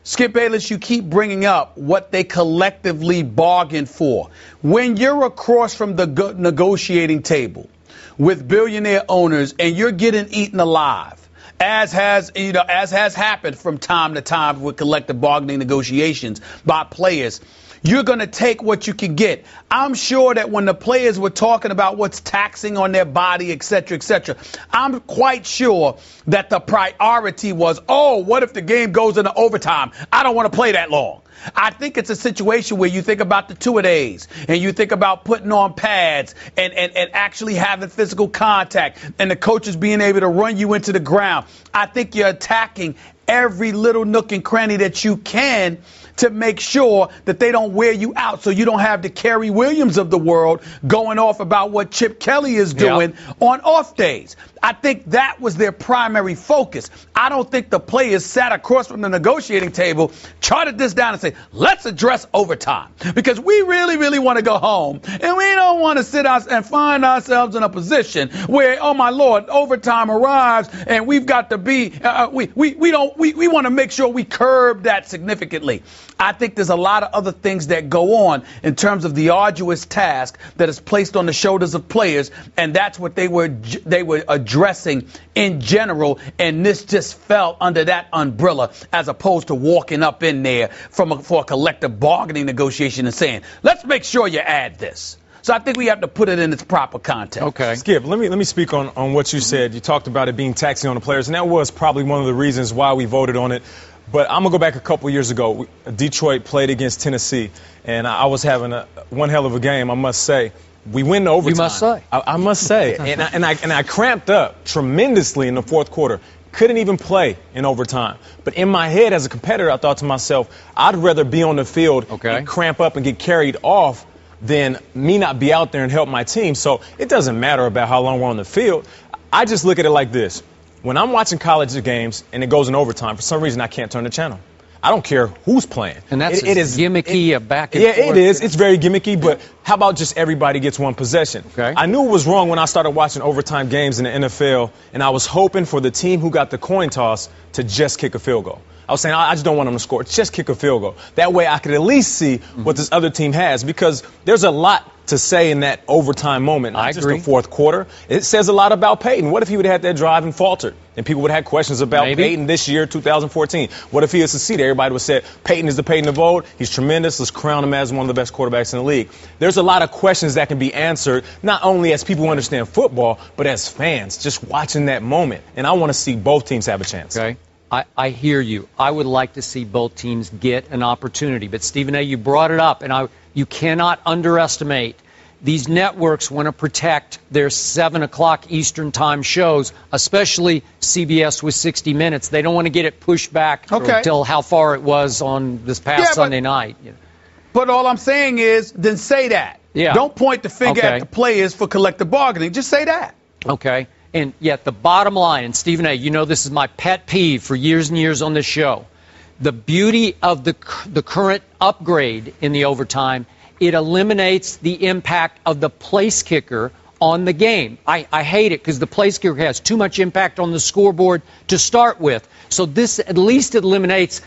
Skip Bayless, you keep bringing up what they collectively bargained for. When you're across from the negotiating table with billionaire owners and you're getting eaten alive, as has happened from time to time with collective bargaining negotiations by players, You're going to take what you can get. I'm sure that when the players were talking about what's taxing on their body, et cetera, I'm quite sure that the priority was, oh, what if the game goes into overtime? I don't want to play that long. I think it's a situation where you think about the two-a-days and you think about putting on pads and actually having physical contact and the coaches being able to run you into the ground. I think you're attacking every little nook and cranny that you can to make sure that they don't wear you out, so you don't have the Kerry Williams of the world going off about what Chip Kelly is doing on off days. I think that was their primary focus. I don't think the players sat across from the negotiating table, charted this down and say, let's address overtime, because we really, really want to go home, and we don't want to sit out and find ourselves in a position where, oh my Lord, overtime arrives and we've got to be, we want to make sure we curb that significantly. I think there's a lot of other things that go on in terms of the arduous task that is placed on the shoulders of players, and that's what they were addressing in general, and this just fell under that umbrella as opposed to walking up in there for a collective bargaining negotiation and saying, let's make sure you add this. So I think we have to put it in its proper context. Okay. Skip, let me speak on what you said. You talked about it being taxing on the players, and that was probably one of the reasons why we voted on it. But I'm going to go back a couple years ago. Detroit played against Tennessee, and I was having one hell of a game, I must say. We win the overtime. You must say. I must say. and I cramped up tremendously in the fourth quarter. Couldn't even play in overtime. But in my head as a competitor, I thought to myself, I'd rather be on the field and cramp up and get carried off than me not be out there and help my team. So it doesn't matter about how long we're on the field. I just look at it like this. When I'm watching college games and it goes in overtime, for some reason I can't turn the channel. I don't care who's playing. And that's it is gimmicky, back and forth. Yeah, it is. It's very gimmicky, but how about just everybody gets one possession? Okay. I knew it was wrong when I started watching overtime games in the NFL, and I was hoping for the team who got the coin toss to just kick a field goal. I was saying, I just don't want them to score. Just kick a field goal. That way I could at least see what this other team has, because there's a lot to say in that overtime moment, not just the fourth quarter. It says a lot about Peyton. What if he would have had that drive and faltered? And people would have had questions about Peyton this year, 2014. What if he had succeeded? Everybody would have said, Peyton is the Peyton of old. He's tremendous. Let's crown him as one of the best quarterbacks in the league. There's a lot of questions that can be answered, not only as people who understand football, but as fans, just watching that moment. And I want to see both teams have a chance. Okay. I hear you. I would like to see both teams get an opportunity. But, Stephen A., you brought it up, and you cannot underestimate these networks want to protect their 7 o'clock Eastern time shows, especially CBS with 60 Minutes. They don't want to get it pushed back until how far it was on this past Sunday night. But all I'm saying is, then say that. Yeah. Don't point the finger at the players for collective bargaining. Just say that. Okay. And yet the bottom line, and Stephen A., you know this is my pet peeve for years and years on this show, the beauty of the current upgrade in the overtime, it eliminates the impact of the place kicker on the game. I hate it because the place kicker has too much impact on the scoreboard to start with. So this at least eliminates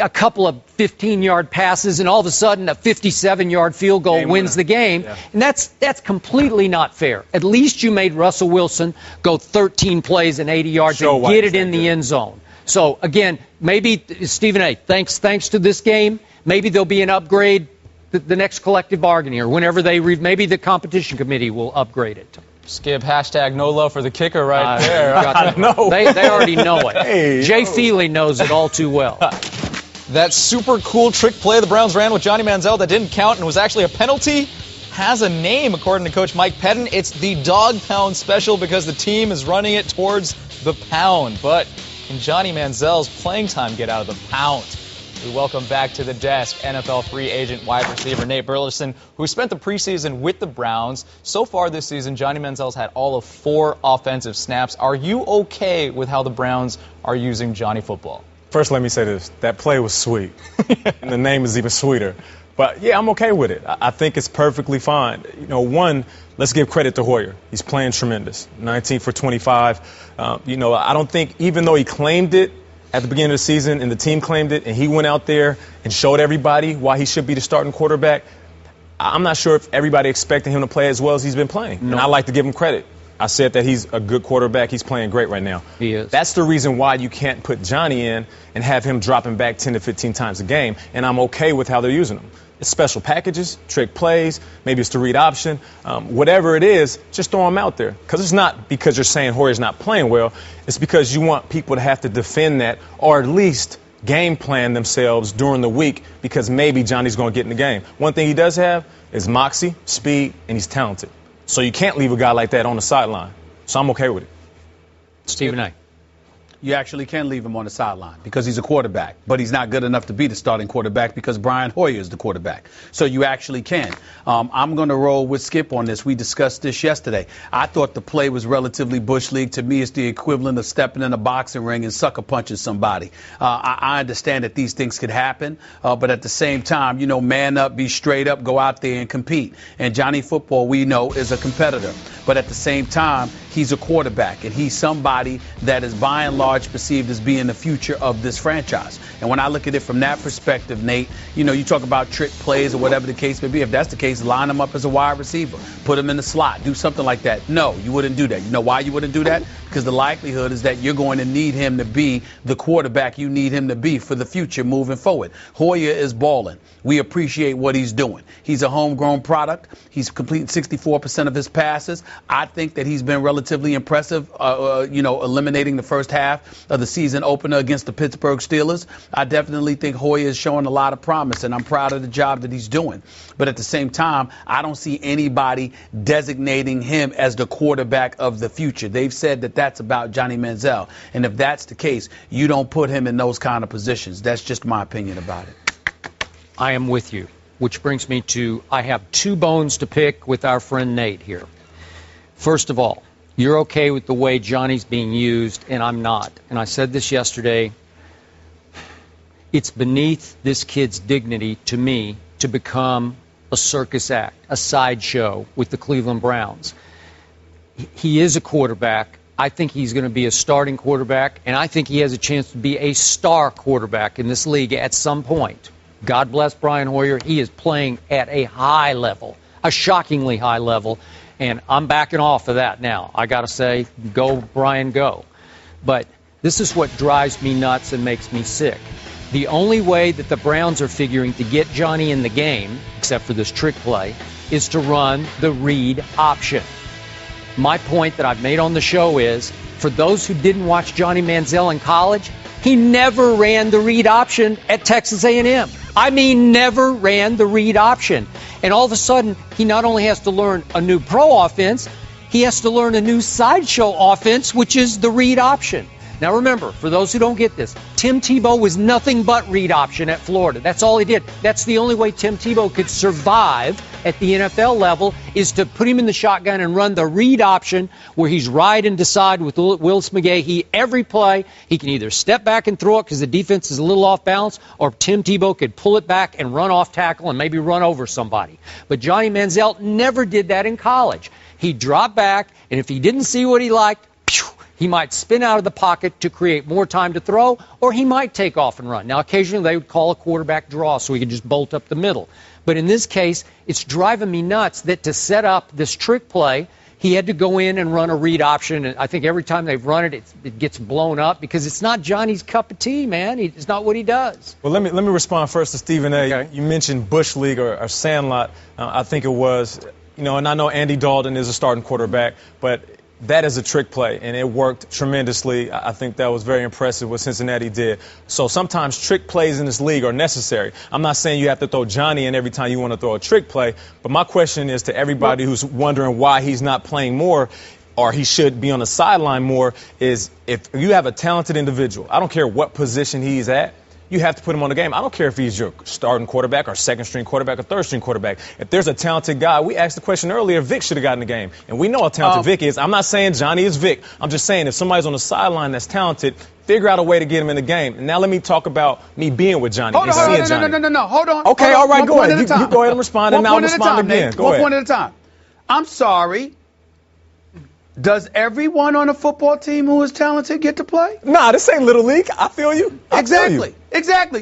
a couple of 15-yard passes, and all of a sudden a 57-yard field goal wins the game. Yeah. And that's completely not fair. At least you made Russell Wilson go 13 plays and 80 yards and get it in the end zone. So, again, maybe, Stephen A., thanks to this game, maybe there'll be an upgrade the next collective bargaining, or whenever maybe the competition committee will upgrade it. Skip, hashtag no love for the kicker right there. No. They already know it. Hey, Jay Feely knows it all too well. That super cool trick play the Browns ran with Johnny Manziel that didn't count and was actually a penalty has a name, according to Coach Mike Pettin. It's the dog pound special because the team is running it towards the pound. But can Johnny Manziel's playing time get out of the pound? We welcome back to the desk NFL free agent wide receiver Nate Burleson, who spent the preseason with the Browns. So far this season, Johnny Manziel's had all of 4 offensive snaps. Are you okay with how the Browns are using Johnny football? First, let me say this. That play was sweet, and the name is even sweeter. But, yeah, I'm okay with it. I think it's perfectly fine. You know, one, let's give credit to Hoyer. He's playing tremendous. 19 for 25. I don't think, even though he claimed it at the beginning of the season and the team claimed it and he went out there and showed everybody why he should be the starting quarterback, I'm not sure if everybody expected him to play as well as he's been playing. No. And I like to give him credit. I said that he's a good quarterback. He's playing great right now. He is. That's the reason why you can't put Johnny in and have him dropping back 10 to 15 times a game, and I'm okay with how they're using him. It's special packages, trick plays, maybe it's the read option. Whatever it is, just throw them out there. Because it's not because you're saying Hoyer's not playing well. It's because you want people to have to defend that or at least game plan themselves during the week because maybe Johnny's going to get in the game. One thing he does have is moxie, speed, and he's talented. So you can't leave a guy like that on the sideline. So I'm okay with it. Stephen A. You actually can leave him on the sideline because he's a quarterback, but he's not good enough to be the starting quarterback because Brian Hoyer is the quarterback. So you actually can. I'm going to roll with Skip on this. We discussed this yesterday. I thought the play was relatively Bush League. To me, it's the equivalent of stepping in a boxing ring and sucker punching somebody. I understand that these things could happen, but at the same time, you know, man up, be straight up, go out there and compete. And Johnny Football, we know, is a competitor. But at the same time, he's a quarterback, and he's somebody that is by and large perceived as being the future of this franchise. And when I look at it from that perspective, Nate, you know, you talk about trick plays or whatever the case may be. If that's the case, line him up as a wide receiver, put him in the slot, do something like that. No, you wouldn't do that. You know why you wouldn't do that? Because the likelihood is that you're going to need him to be the quarterback you need him to be for the future moving forward. Hoyer is balling. We appreciate what he's doing. He's a homegrown product. He's completing 64% of his passes. I think that he's been relatively impressive, eliminating the first half of the season opener against the Pittsburgh Steelers. I definitely think Hoyer is showing a lot of promise, and I'm proud of the job that he's doing. But at the same time, I don't see anybody designating him as the quarterback of the future. They've said that that's about Johnny Manziel. And if that's the case, you don't put him in those kind of positions. That's just my opinion about it. I am with you, which brings me to I have two bones to pick with our friend Nate here. First of all, you're okay with the way Johnny's being used, and I'm not. And I said this yesterday. It's beneath this kid's dignity, to me, to become a circus act, a sideshow with the Cleveland Browns. He is a quarterback. I think he's going to be a starting quarterback, and I think he has a chance to be a star quarterback in this league at some point. God bless Brian Hoyer. He is playing at a high level, a shockingly high level, and I'm backing off of that now. I got to say, go, Brian, go. But this is what drives me nuts and makes me sick. The only way that the Browns are figuring to get Johnny in the game, except for this trick play, is to run the read option. My point that I've made on the show is, for those who didn't watch Johnny Manziel in college, he never ran the read option at Texas A&M. I mean, never ran the read option. And all of a sudden, he not only has to learn a new pro offense, he has to learn a new sideshow offense, which is the read option. Now remember, for those who don't get this, Tim Tebow was nothing but read option at Florida. That's all he did. That's the only way Tim Tebow could survive at the NFL level, is to put him in the shotgun and run the read option where he's ride and decide with Willis McGahee every play. He can either step back and throw it because the defense is a little off balance, or Tim Tebow could pull it back and run off tackle and maybe run over somebody. But Johnny Manziel never did that in college. He dropped back, and if he didn't see what he liked, he might spin out of the pocket to create more time to throw, or he might take off and run. Now, occasionally they would call a quarterback draw so he could just bolt up the middle. But in this case, it's driving me nuts that to set up this trick play, he had to go in and run a read option. And I think every time they've run it, it gets blown up because it's not Johnny's cup of tea, man. It's not what he does. Well, let me respond first to Stephen A. Okay. You mentioned Bush League or Sandlot, I think it was. You know, and I know Andy Dalton is a starting quarterback, but that is a trick play, and it worked tremendously. I think that was very impressive what Cincinnati did. So sometimes trick plays in this league are necessary. I'm not saying you have to throw Johnny in every time you want to throw a trick play, but my question is to everybody who's wondering why he's not playing more or he should be on the sideline more is if you have a talented individual, I don't care what position he's at, you have to put him on the game. I don't care if he's your starting quarterback or second-string quarterback or third-string quarterback. If there's a talented guy, we asked the question earlier, Vic should have gotten the game. And we know how talented Vic is. I'm not saying Johnny is Vic. I'm just saying if somebody's on the sideline that's talented, figure out a way to get him in the game. And now let me talk about me being with Johnny and seeing Johnny. No. Hold on. Okay, all right, go ahead. You go ahead and respond, and I'll respond again. Go ahead. 1 point at a time. I'm sorry. Does everyone on a football team who is talented get to play? Nah, this ain't Little League. I feel you. Exactly.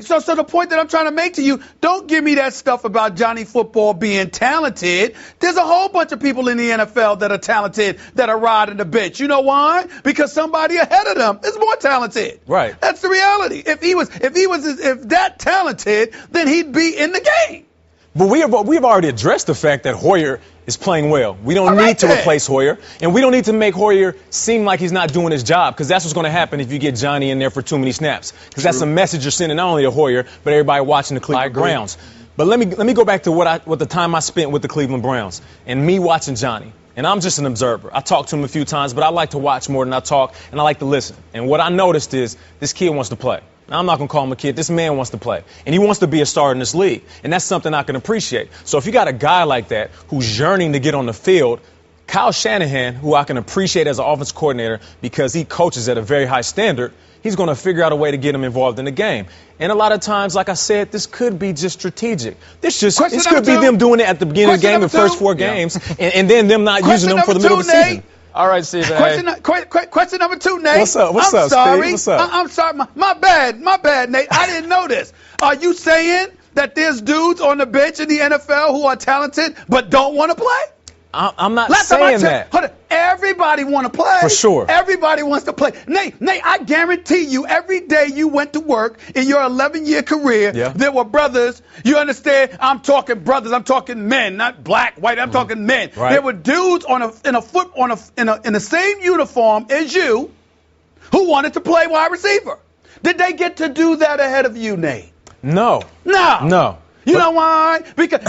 So the point that I'm trying to make to you, don't give me that stuff about Johnny Football being talented. There's a whole bunch of people in the NFL that are talented that are riding the bench. You know why? Because somebody ahead of them is more talented. Right. That's the reality. If he was that talented, then he'd be in the game. But we've already addressed the fact that Hoyer is playing well. We don't need to replace Hoyer, and we don't need to make Hoyer seem like he's not doing his job, because that's what's going to happen if you get Johnny in there for too many snaps. Because that's a message you're sending not only to Hoyer, but everybody watching the Cleveland Browns. But let me go back to what the time I spent with the Cleveland Browns and me watching Johnny. And I'm just an observer. I talked to him a few times, but I like to watch more than I talk, and I like to listen. And what I noticed is this kid wants to play. Now, I'm not going to call him a kid. This man wants to play. And he wants to be a star in this league. And that's something I can appreciate. So if you got a guy like that who's yearning to get on the field, Kyle Shanahan, who I can appreciate as an offensive coordinator because he coaches at a very high standard, he's going to figure out a way to get him involved in the game. And a lot of times, like I said, this could be just strategic. This could be them doing it at the beginning of the game, the first 4 games, and then them not using them for the middle of the season. All right, Stephen A. Question number 2, Nate. What's up? What's up, sorry. Steve? What's up? I'm sorry. My bad, Nate. I didn't know this. Are you saying that there's dudes on the bench in the NFL who are talented but don't want to play? I'm not saying that. Hold on. Everybody want to play. For sure. Everybody wants to play. Nate, I guarantee you, every day you went to work in your 11-year career, there were brothers. You understand? I'm talking brothers. I'm talking men, not black, white. I'm talking men. Right. There were dudes in the same uniform as you who wanted to play wide receiver. Did they get to do that ahead of you, Nate? No. You know why? Because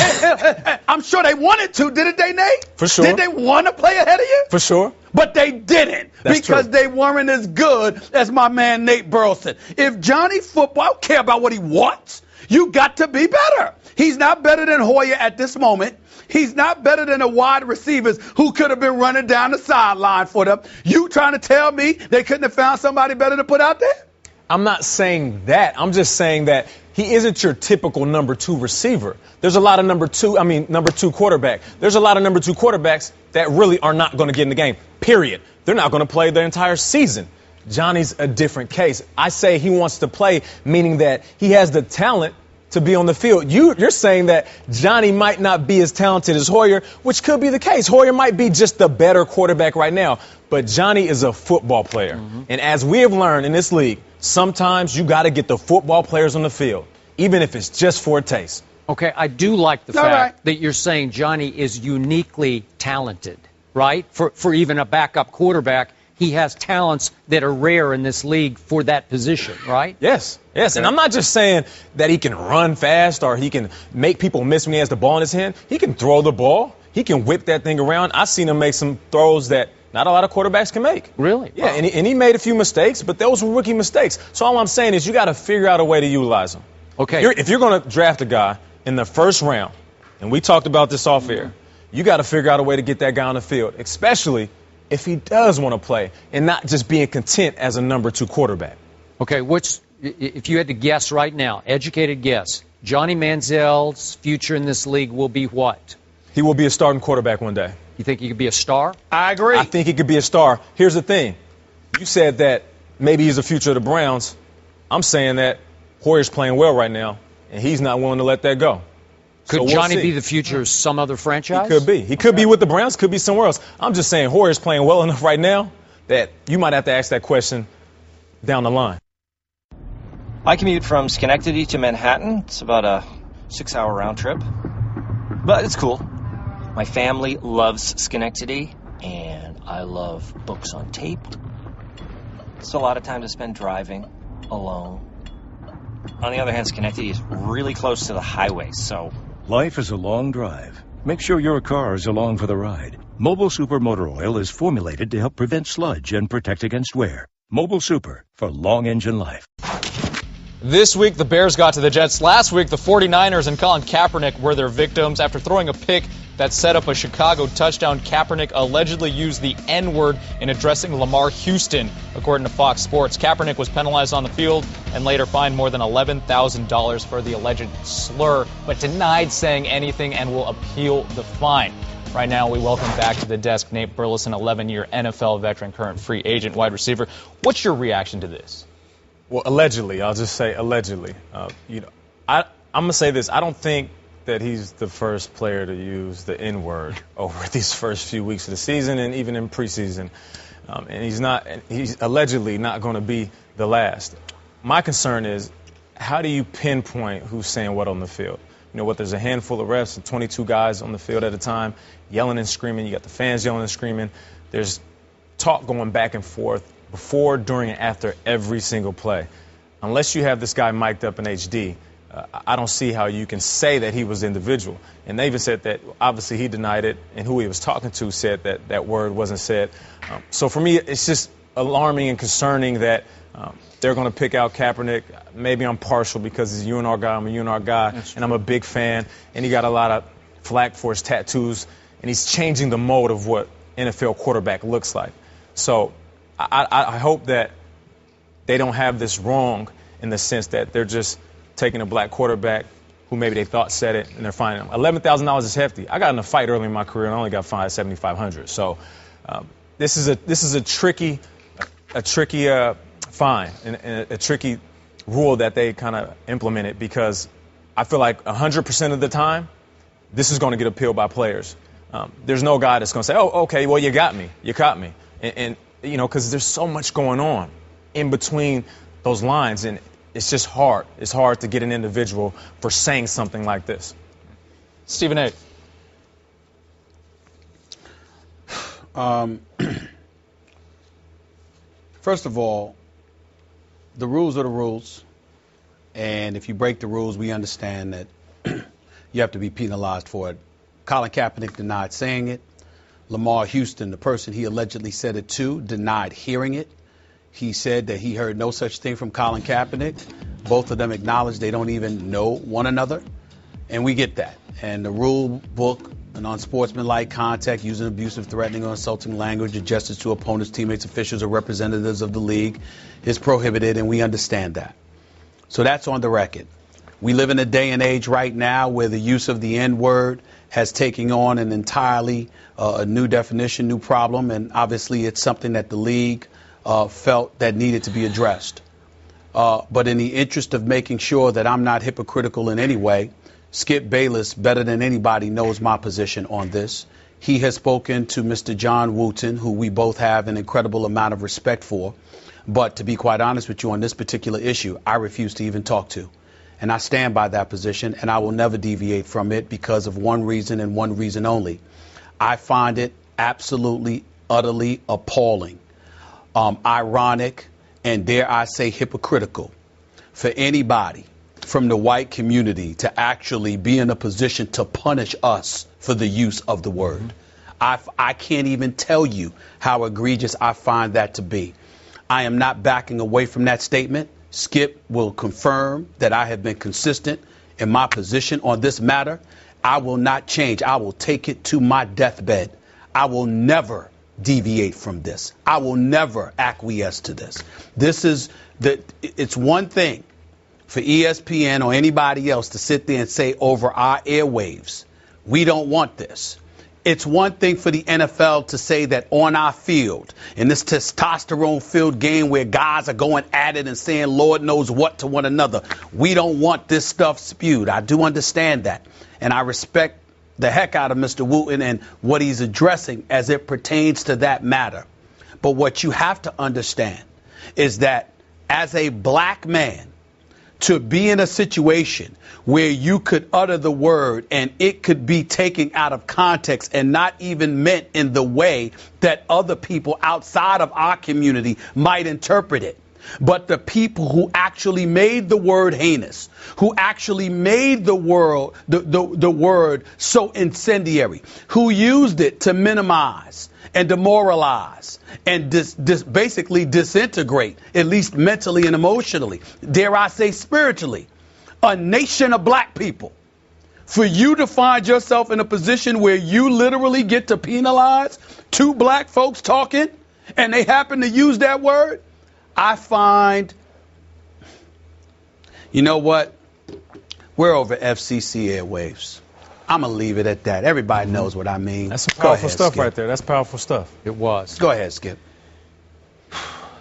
I'm sure they wanted to, didn't they, Nate? For sure. Did they want to play ahead of you? For sure. But they didn't because they weren't as good as my man Nate Burleson. If Johnny Football, I don't care about what he wants. You got to be better. He's not better than Hoyer at this moment. He's not better than the wide receivers who could have been running down the sideline for them. You trying to tell me they couldn't have found somebody better to put out there? I'm not saying that. I'm just saying that he isn't your typical number 2 receiver. There's a lot of number 2 quarterback. There's a lot of number 2 quarterbacks that really are not going to get in the game, period. They're not going to play the entire season. Johnny's a different case. I say he wants to play, meaning that he has the talent to be on the field. You're saying that Johnny might not be as talented as Hoyer, which could be the case. Hoyer might be just the better quarterback right now, but Johnny is a football player. And as we have learned in this league, sometimes you got to get the football players on the field, even if it's just for a taste. Okay, I do like the fact that you're saying Johnny is uniquely talented, right? For even a backup quarterback, he has talents that are rare in this league for that position, right? Yes. And I'm not just saying that he can run fast or he can make people miss when he has the ball in his hand. He can throw the ball. He can whip that thing around. I've seen him make some throws that not a lot of quarterbacks can make. Really? Yeah, wow. and he made a few mistakes, but those were rookie mistakes. So all I'm saying is you got to figure out a way to utilize him. Okay. If you're going to draft a guy in the first round, and we talked about this off air, you got to figure out a way to get that guy on the field, especially if he does want to play and not just being content as a number 2 quarterback. Okay, if you had to guess right now, educated guess, Johnny Manziel's future in this league will be what? He will be a starting quarterback one day. You think he could be a star? I agree. I think he could be a star. Here's the thing. You said that maybe he's the future of the Browns. I'm saying that Hoyer's playing well right now, and he's not willing to let that go. Could Johnny be the future of some other franchise? He could be. He could be with the Browns, could be somewhere else. I'm just saying Hoyer's playing well enough right now that you might have to ask that question down the line. I commute from Schenectady to Manhattan. It's about a 6-hour round trip, but it's cool. My family loves Schenectady, and I love books on tape. It's a lot of time to spend driving alone. On the other hand, Schenectady is really close to the highway, so... Life is a long drive. Make sure your car is along for the ride. Mobile Super Motor Oil is formulated to help prevent sludge and protect against wear. Mobile Super, for long engine life. This week, the Bears got to the Jets. Last week, the 49ers and Colin Kaepernick were their victims. After throwing a pick that set up a Chicago touchdown, Kaepernick allegedly used the N-word in addressing Lamar Houston, according to Fox Sports. Kaepernick was penalized on the field and later fined more than $11,000 for the alleged slur, but denied saying anything and will appeal the fine. Right now, we welcome back to the desk Nate Burleson, 11-year NFL veteran, current free agent wide receiver. What's your reaction to this? Well, allegedly. I'll just say allegedly. I'm going to say this. I don't think that he's the first player to use the N-word over these first few weeks of the season and even in preseason. And he's allegedly not going to be the last. My concern is, how do you pinpoint who's saying what on the field? what, there's a handful of refs and 22 guys on the field at a time yelling and screaming. You got the fans yelling and screaming. There's talk going back and forth before, during, and after every single play. Unless you have this guy mic'd up in HD, I don't see how you can say that he was the individual. And they even said that, obviously, he denied it, and who he was talking to said that that word wasn't said. So for me, it's just alarming and concerning that they're going to pick out Kaepernick. Maybe I'm partial because he's a UNR guy. I'm a UNR guy, and I'm a big fan. And he got a lot of flack for his tattoos, and he's changing the mode of what NFL quarterback looks like. So I hope that they don't have this wrong in the sense that they're just taking a black quarterback who maybe they thought said it, and they're fining him. $11,000 is hefty. I got in a fight early in my career and I only got fined $7,500. So this is a tricky fine and a tricky rule that they kind of implemented, because I feel like 100% of the time this is going to get appealed by players. There's no guy that's going to say, oh, okay, well, you got me, you caught me, and because there's so much going on in between those lines, and it's just hard. It's hard to get an individual for saying something like this. Stephen A. First of all, the rules are the rules, and if you break the rules, we understand that you have to be penalized for it. Colin Kaepernick denied saying it. Lamar Houston, the person he allegedly said it to, denied hearing it. He said that he heard no such thing from Colin Kaepernick. Both of them acknowledged they don't even know one another, and we get that. And the rule book, an unsportsmanlike contact, using abusive, threatening, or insulting language, or gestures to opponents, teammates, officials, or representatives of the league is prohibited, and we understand that. So that's on the record. We live in a day and age right now where the use of the N-word has taken on an entirely a new definition, new problem, and obviously it's something that the league felt that needed to be addressed. But in the interest of making sure that I'm not hypocritical in any way, Skip Bayless, better than anybody, knows my position on this. He has spoken to Mr. John Wooten, who we both have an incredible amount of respect for. But to be quite honest with you on this particular issue, I refuse to even talk to. And I stand by that position, and I will never deviate from it because of one reason and one reason only. I find it absolutely, utterly appalling, ironic, and dare I say hypocritical for anybody from the white community to actually be in a position to punish us for the use of the word. I can't even tell you how egregious I find that to be. I am not backing away from that statement. Skip will confirm that I have been consistent in my position on this matter. I will not change. I will take it to my deathbed. I will never deviate from this. I will never acquiesce to this. It's one thing for ESPN or anybody else to sit there and say over our airwaves, we don't want this. It's one thing for the NFL to say that on our field, in this testosterone-filled game where guys are going at it and saying Lord knows what to one another, we don't want this stuff spewed. I do understand that. And I respect the heck out of Mr. Wooten and what he's addressing as it pertains to that matter. But what you have to understand is that as a black man, to be in a situation where you could utter the word and it could be taken out of context and not even meant in the way that other people outside of our community might interpret it. But the people who actually made the word heinous, who actually made the word so incendiary, who used it to minimize and demoralize and basically disintegrate, at least mentally and emotionally, dare I say spiritually, a nation of black people. For you to find yourself in a position where you literally get to penalize two black folks talking and they happen to use that word, I find, you know what? We're over FCC airwaves. I'm going to leave it at that. Everybody knows what I mean. That's some powerful stuff right there. That's powerful stuff. It was. Go ahead, Skip.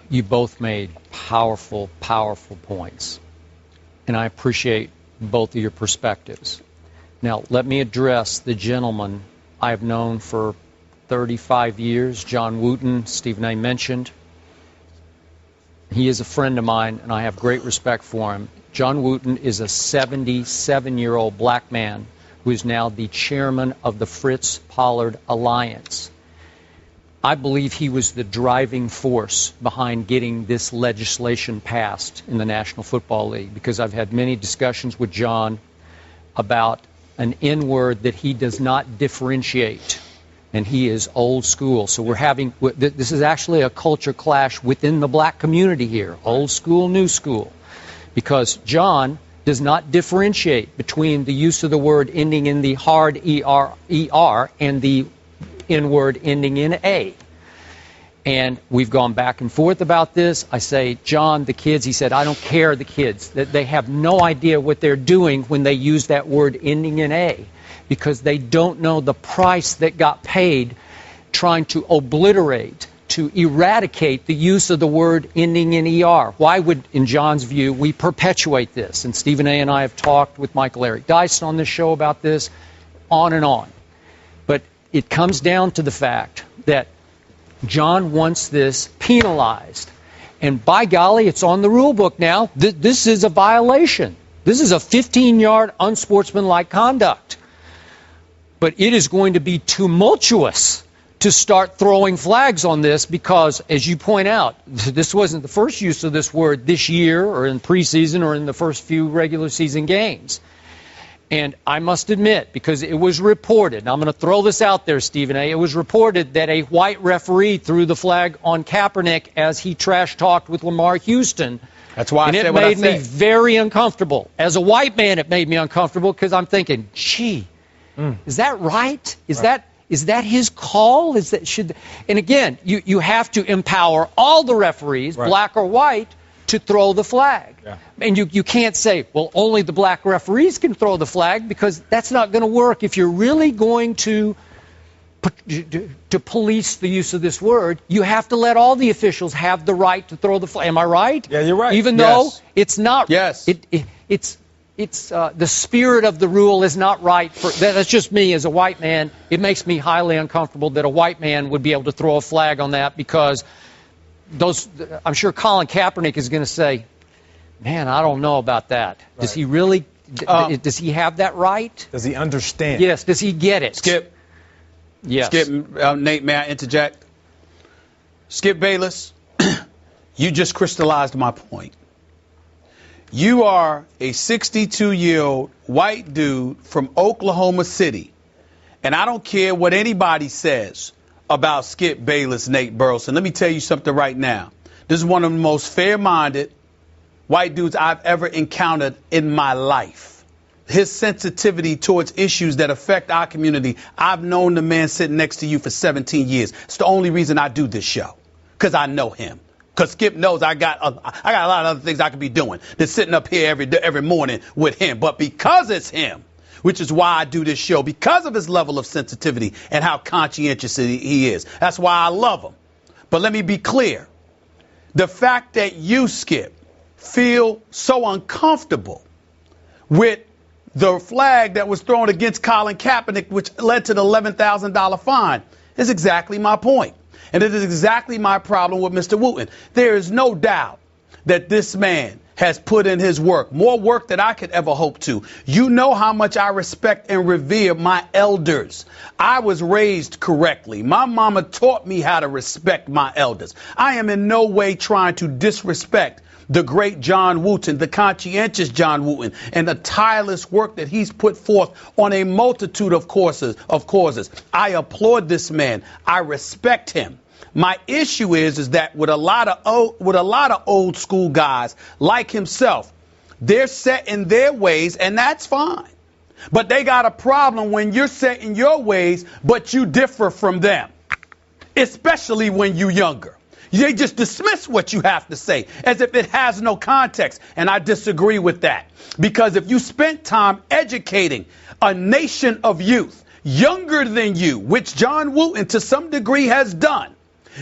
You both made powerful, powerful points. And I appreciate both of your perspectives. Now, let me address the gentleman I've known for 35 years, John Wooten, Stephen A. mentioned. He is a friend of mine, and I have great respect for him. John Wooten is a 77-year-old black man who is now the chairman of the Fritz Pollard Alliance. I believe he was the driving force behind getting this legislation passed in the National Football League, because I've had many discussions with John about an N-word that he does not differentiate, and he is old school. So we're having, this is actually a culture clash within the black community here, old school, new school, because John does not differentiate between the use of the word ending in the hard ER and the N-word ending in A. And we've gone back and forth about this. I say, John, the kids, he said, I don't care, the kids, that they have no idea what they're doing when they use that word ending in A, because they don't know the price that got paid trying to obliterate, to eradicate the use of the word ending in ER. Why would, in John's view, we perpetuate this? And Stephen A. and I have talked with Michael Eric Dyson on this show about this, on and on. But it comes down to the fact that John wants this penalized. And by golly, it's on the rule book now. This is a violation. This is a 15-yard unsportsmanlike conduct. But it is going to be tumultuous to start throwing flags on this, because, as you point out, this wasn't the first use of this word this year or in preseason or in the first few regular season games. And I must admit, because it was reported, and I'm going to throw this out there, Stephen A., it was reported that a white referee threw the flag on Kaepernick as he trash-talked with Lamar Houston. That's why I said what I said. And it made me very uncomfortable. As a white man, it made me uncomfortable, because I'm thinking, gee, is that right? Is that his call? Is that should? And again, you have to empower all the referees, black or white, to throw the flag. Yeah. And you can't say, well, only the black referees can throw the flag, because that's not going to work. If you're really going to police the use of this word, you have to let all the officials have the right to throw the flag. Am I right? Yeah, you're right. Even though it's not. Yes. It's the spirit of the rule is not right. That's just me as a white man. It makes me highly uncomfortable that a white man would be able to throw a flag on that, because I'm sure Colin Kaepernick is going to say, man, I don't know about that. Right. Does he really, does he have that right? Does he understand? Yes. Does he get it? Skip. Yes. Skip, Nate, may I interject? Skip Bayless, you just crystallized my point. You are a 62-year-old white dude from Oklahoma City, and I don't care what anybody says about Skip Bayless, Nate Burleson. Let me tell you something right now. This is one of the most fair-minded white dudes I've ever encountered in my life. His sensitivity towards issues that affect our community. I've known the man sitting next to you for 17 years. It's the only reason I do this show, because I know him. Because Skip knows I got a lot of other things I could be doing than sitting up here every morning with him. But because it's him, which is why I do this show, because of his level of sensitivity and how conscientious he is. That's why I love him. But let me be clear. The fact that you, Skip, feel so uncomfortable with the flag that was thrown against Colin Kaepernick, which led to the $11,000 fine, is exactly my point. And it is exactly my problem with Mr. Wooten. There is no doubt that this man has put in his work, more work than I could ever hope to. You know how much I respect and revere my elders. I was raised correctly. My mama taught me how to respect my elders. I am in no way trying to disrespect the great John Wooten, the conscientious John Wooten, and the tireless work that he's put forth on a multitude of causes. I applaud this man. I respect him. My issue is that with a lot of old school guys like himself, they're set in their ways, and that's fine. But they got a problem when you're set in your ways, but you differ from them, especially when you're younger. They just dismiss what you have to say as if it has no context. And I disagree with that, because if you spent time educating a nation of youth younger than you, which John Wooten to some degree has done,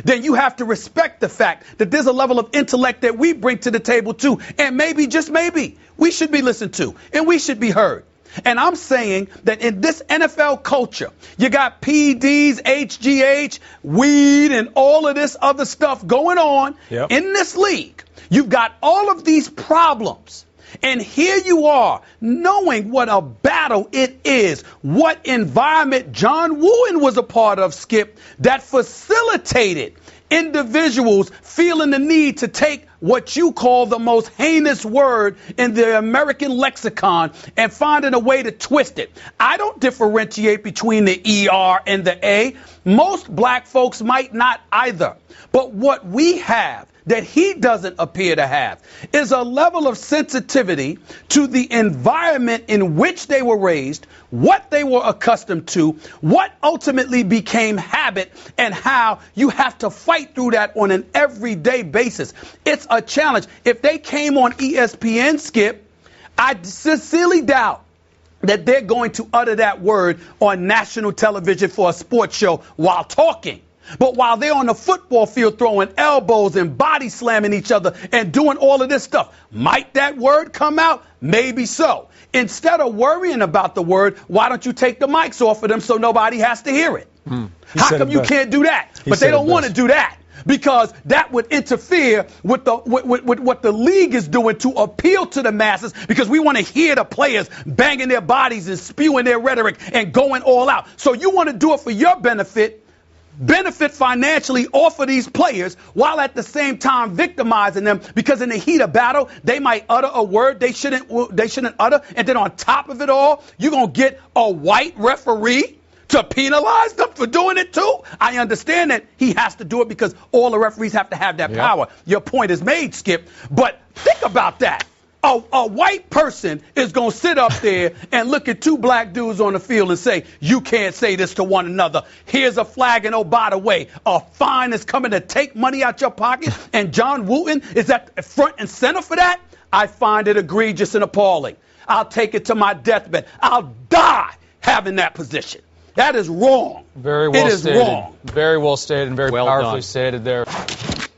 then you have to respect the fact that there's a level of intellect that we bring to the table too. And maybe, just maybe, we should be listened to and we should be heard. And I'm saying that in this NFL culture, you got PEDs, HGH, weed, and all of this other stuff going on in this league. You've got all of these problems. And here you are, knowing what a battle it is, what environment John Wooden was a part of, Skip, that facilitated individuals feeling the need to take what you call the most heinous word in the American lexicon and finding a way to twist it. I don't differentiate between the ER and the A. Most black folks might not either. But what we have that he doesn't appear to have is a level of sensitivity to the environment in which they were raised, what they were accustomed to, what ultimately became habit, and how you have to fight through that on an everyday basis. It's a challenge. If they came on ESPN, Skip, I sincerely doubt that they're going to utter that word on national television for a sports show while talking. But while they're on the football field throwing elbows and body slamming each other and doing all of this stuff, might that word come out? Maybe so. Instead of worrying about the word, why don't you take the mics off of them so nobody has to hear it? How come you can't do that? But they don't want to do that because that would interfere with what the league is doing to appeal to the masses, because we want to hear the players banging their bodies and spewing their rhetoric and going all out. So you want to do it for your benefit financially off of these players while at the same time victimizing them, because in the heat of battle, they might utter a word they shouldn't utter. And then on top of it all, you're going to get a white referee to penalize them for doing it too. I understand that he has to do it because all the referees have to have that power. Your point is made, Skip. But think about that. A white person is going to sit up there and look at two black dudes on the field and say, you can't say this to one another. Here's a flag, and oh, by the way, a fine is coming to take money out your pocket, and John Wooden is at front and center for that? I find it egregious and appalling. I'll take it to my deathbed. I'll die having that position. That is wrong. Very well stated. It is wrong. Very well stated and very well powerfully done. stated there.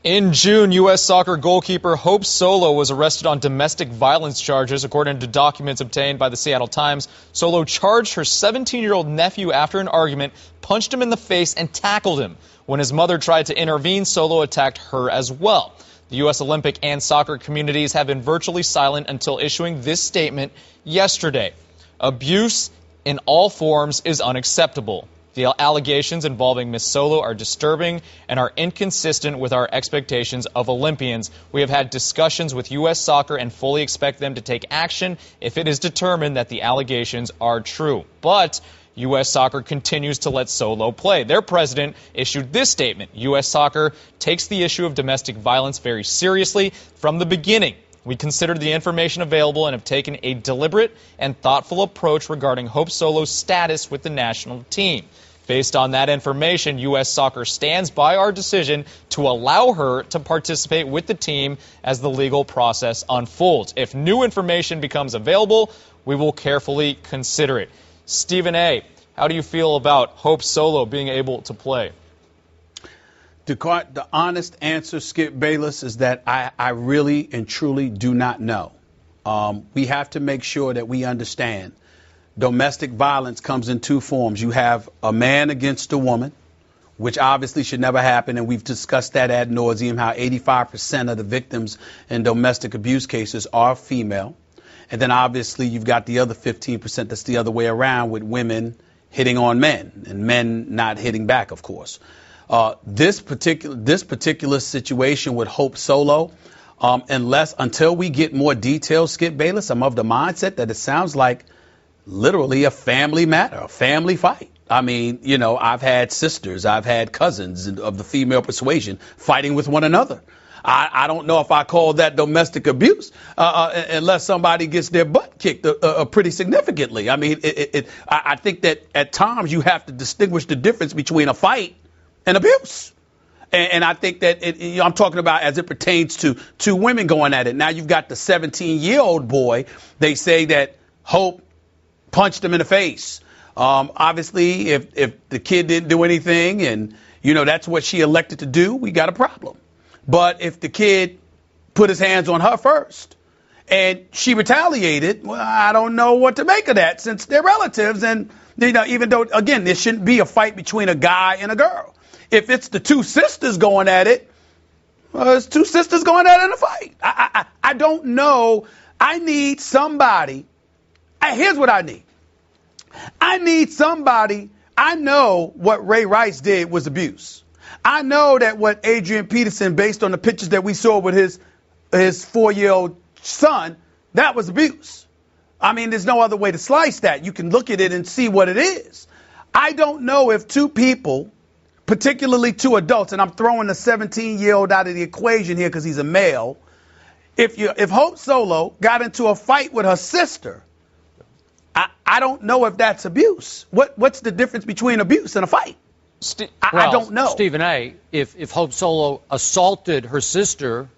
In June, U.S. soccer goalkeeper Hope Solo was arrested on domestic violence charges. According to documents obtained by the Seattle Times, Solo charged her 17-year-old nephew after an argument, punched him in the face, and tackled him. When his mother tried to intervene, Solo attacked her as well. The U.S. Olympic and soccer communities have been virtually silent until issuing this statement yesterday. Abuse in all forms is unacceptable. The allegations involving Ms. Solo are disturbing and are inconsistent with our expectations of Olympians. We have had discussions with U.S. Soccer and fully expect them to take action if it is determined that the allegations are true. But U.S. Soccer continues to let Solo play. Their president issued this statement: U.S. Soccer takes the issue of domestic violence very seriously from the beginning. We considered the information available and have taken a deliberate and thoughtful approach regarding Hope Solo's status with the national team. Based on that information, U.S. Soccer stands by our decision to allow her to participate with the team as the legal process unfolds. If new information becomes available, we will carefully consider it. Stephen A., how do you feel about Hope Solo being able to play? The honest answer, Skip Bayless, is that I really and truly do not know. We have to make sure that we understand domestic violence comes in two forms. You have a man against a woman, which obviously should never happen, and we've discussed that ad nauseum, how 85% of the victims in domestic abuse cases are female. And then obviously you've got the other 15% that's the other way around, with women hitting on men and men not hitting back, of course. This particular situation with Hope Solo, until we get more details, Skip Bayless, I'm of the mindset that it sounds like literally a family matter, a family fight. I mean, you know, I've had sisters, I've had cousins of the female persuasion fighting with one another. I don't know if I call that domestic abuse unless somebody gets their butt kicked pretty significantly. I mean, I think that at times you have to distinguish the difference between a fight and abuse. And I think that I'm talking about as it pertains to two women going at it. Now you've got the 17-year-old boy. They say that Hope punched him in the face. Obviously, if the kid didn't do anything and, you know, that's what she elected to do, we got a problem. But if the kid put his hands on her first and she retaliated, well, I don't know what to make of that, since they're relatives. And, you know, even though, again, there shouldn't be a fight between a guy and a girl. If it's the two sisters going at it, well, it's two sisters going at it in a fight. I don't know. I need somebody. Here's what I need. I need somebody. I know what Ray Rice did was abuse. I know that what Adrian Peterson, based on the pictures that we saw with his 4-year-old son, that was abuse. I mean, there's no other way to slice that. You can look at it and see what it is. I don't know if two people, particularly two adults, and I'm throwing the 17-year-old out of the equation here because he's a male. If Hope Solo got into a fight with her sister, I don't know if that's abuse. What's the difference between abuse and a fight? I don't know. Stephen A., if Hope Solo assaulted her sister,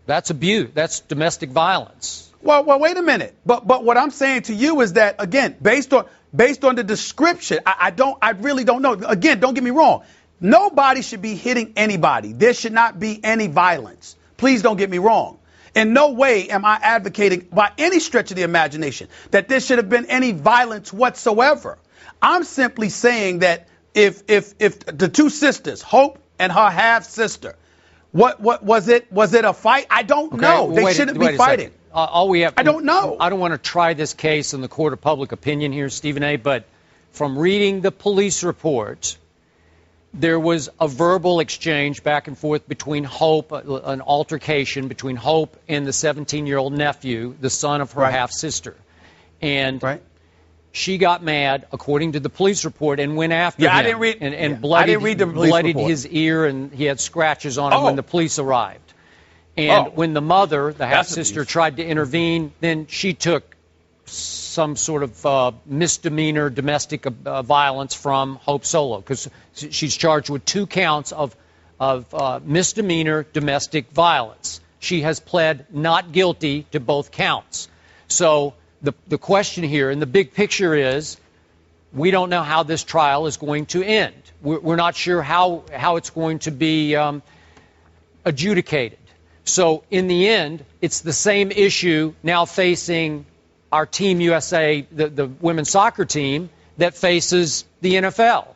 that's abuse. That's domestic violence. Well, wait a minute. But what I'm saying to you is that, again, based on the description, I really don't know. Again, don't get me wrong. Nobody should be hitting anybody. There should not be any violence. Please don't get me wrong. In no way am I advocating by any stretch of the imagination that there should have been any violence whatsoever. I'm simply saying that if the two sisters, Hope and her half sister, what was it? Was it a fight? I don't know. They shouldn't be fighting. All we have, I don't know. I don't want to try this case in the court of public opinion here, Stephen A., but from reading the police report, there was a verbal exchange back and forth between Hope, an altercation between Hope and the 17-year-old nephew, the son of her half-sister. And she got mad, according to the police report, and went after him. I didn't read, and bloodied his ear, and he had scratches on him when the police arrived. And when the mother, the half-sister, tried to intervene, then she took some sort of misdemeanor domestic violence from Hope Solo, because she's charged with 2 counts of misdemeanor domestic violence. She has pled not guilty to both counts. So the question here in the big picture is, we don't know how this trial is going to end. We're not sure how it's going to be adjudicated. So in the end, it's the same issue now facing our Team USA, the women's soccer team, that faces the NFL.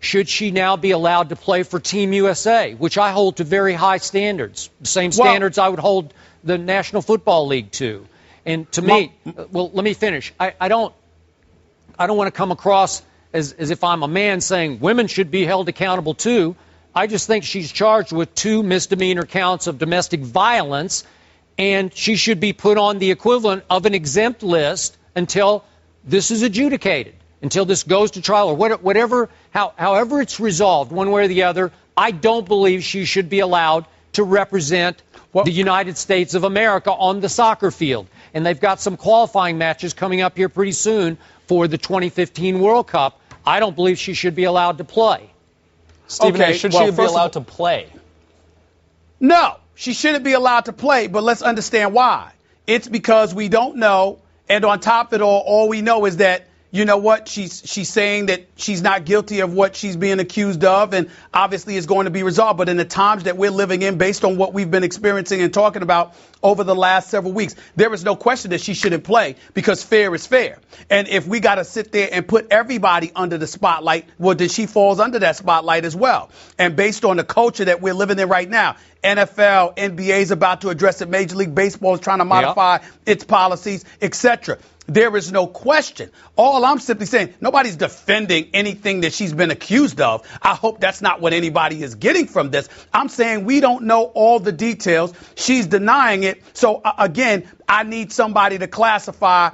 Should she now be allowed to play for Team USA, which I hold to very high standards, the same standards I would hold the National Football League to. And to me, well, let me finish. I don't want to come across as if I'm a man saying women should be held accountable too. I just think she's charged with 2 misdemeanor counts of domestic violence, and she should be put on the equivalent of an exempt list until this is adjudicated, until this goes to trial or whatever, however it's resolved one way or the other. I don't believe she should be allowed to represent the United States of America on the soccer field. And they've got some qualifying matches coming up here pretty soon for the 2015 World Cup. I don't believe she should be allowed to play. Stephen A., should she be allowed to play? No, she shouldn't be allowed to play, but let's understand why. It's because we don't know, and on top of it all we know is that, you know what, she's saying that she's not guilty of what she's being accused of, and obviously it's going to be resolved. But in the times that we're living in, based on what we've been experiencing and talking about over the last several weeks, there is no question that she shouldn't play, because fair is fair. And if we got to sit there and put everybody under the spotlight, well, then she falls under that spotlight as well. And based on the culture that we're living in right now, NFL, NBA is about to address it. Major League Baseball is trying to modify its policies, etc. There is no question. All I'm simply saying, nobody's defending anything that she's been accused of. I hope that's not what anybody is getting from this. I'm saying we don't know all the details. She's denying it. So, again, I need somebody to classify,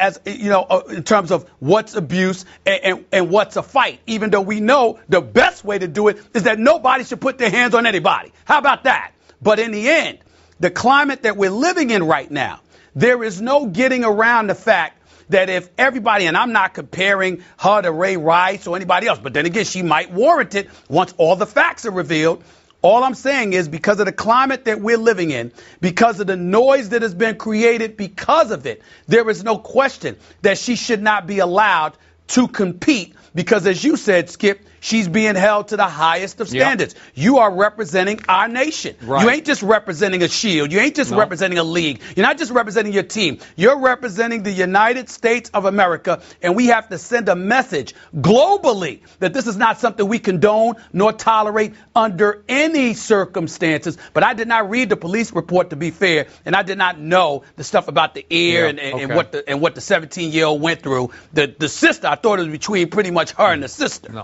as, in terms of what's abuse and what's a fight, even though we know the best way to do it is that nobody should put their hands on anybody. How about that? But in the end, the climate that we're living in right now, there is no getting around the fact that if everybody, and I'm not comparing her to Ray Rice or anybody else, but then again, she might warrant it once all the facts are revealed. All I'm saying is, because of the climate that we're living in, because of the noise that has been created because of it, there is no question that she should not be allowed to compete because, as you said, Skip, she's being held to the highest of standards. Yep. You are representing our nation. Right. You ain't just representing a shield. You ain't just representing a league. You're not just representing your team. You're representing the United States of America, and we have to send a message globally that this is not something we condone nor tolerate under any circumstances. But I did not read the police report, to be fair, and I did not know the stuff about the ear and what the 17-year-old went through. The sister, I thought it was between pretty much her and the sister. No.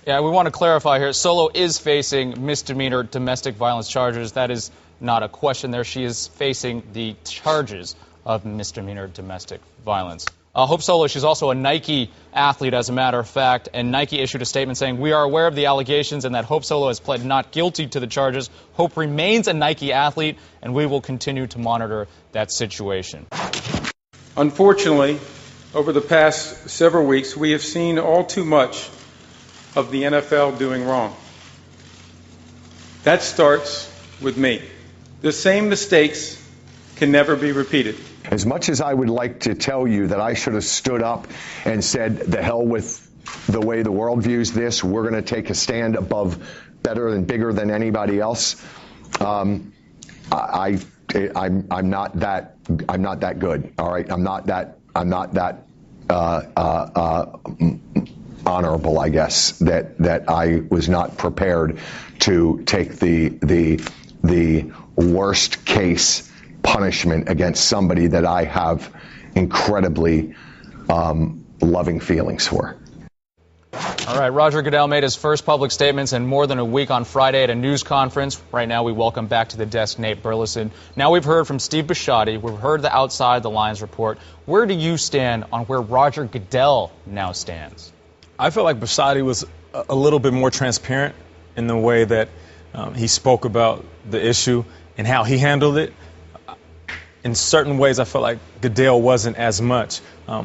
Yeah, we want to clarify here. Solo is facing misdemeanor domestic violence charges. That is not a question there. She is facing the charges of misdemeanor domestic violence. Hope Solo, she's also a Nike athlete, as a matter of fact, and Nike issued a statement saying, "We are aware of the allegations and that Hope Solo has pled not guilty to the charges. Hope remains a Nike athlete, and we will continue to monitor that situation." Unfortunately, over the past several weeks, we have seen all too much of the NFL doing wrong. That starts with me. The same mistakes can never be repeated. As much as I would like to tell you that I should have stood up and said, the hell with the way the world views this, we're going to take a stand above, better and bigger than anybody else, I'm not that good. All right, I'm not that honorable, I guess, that I was not prepared to take the worst case punishment against somebody that I have incredibly loving feelings for. All right, Roger Goodell made his first public statements in more than a week on Friday at a news conference. Right now, we welcome back to the desk Nate Burleson. Now we've heard from Steve Bisciotti. We've heard the Outside the Lines report. Where do you stand on where Roger Goodell now stands? I feel like Bisciotti was a little bit more transparent in the way that he spoke about the issue and how he handled it. In certain ways, I felt like Goodell wasn't as much.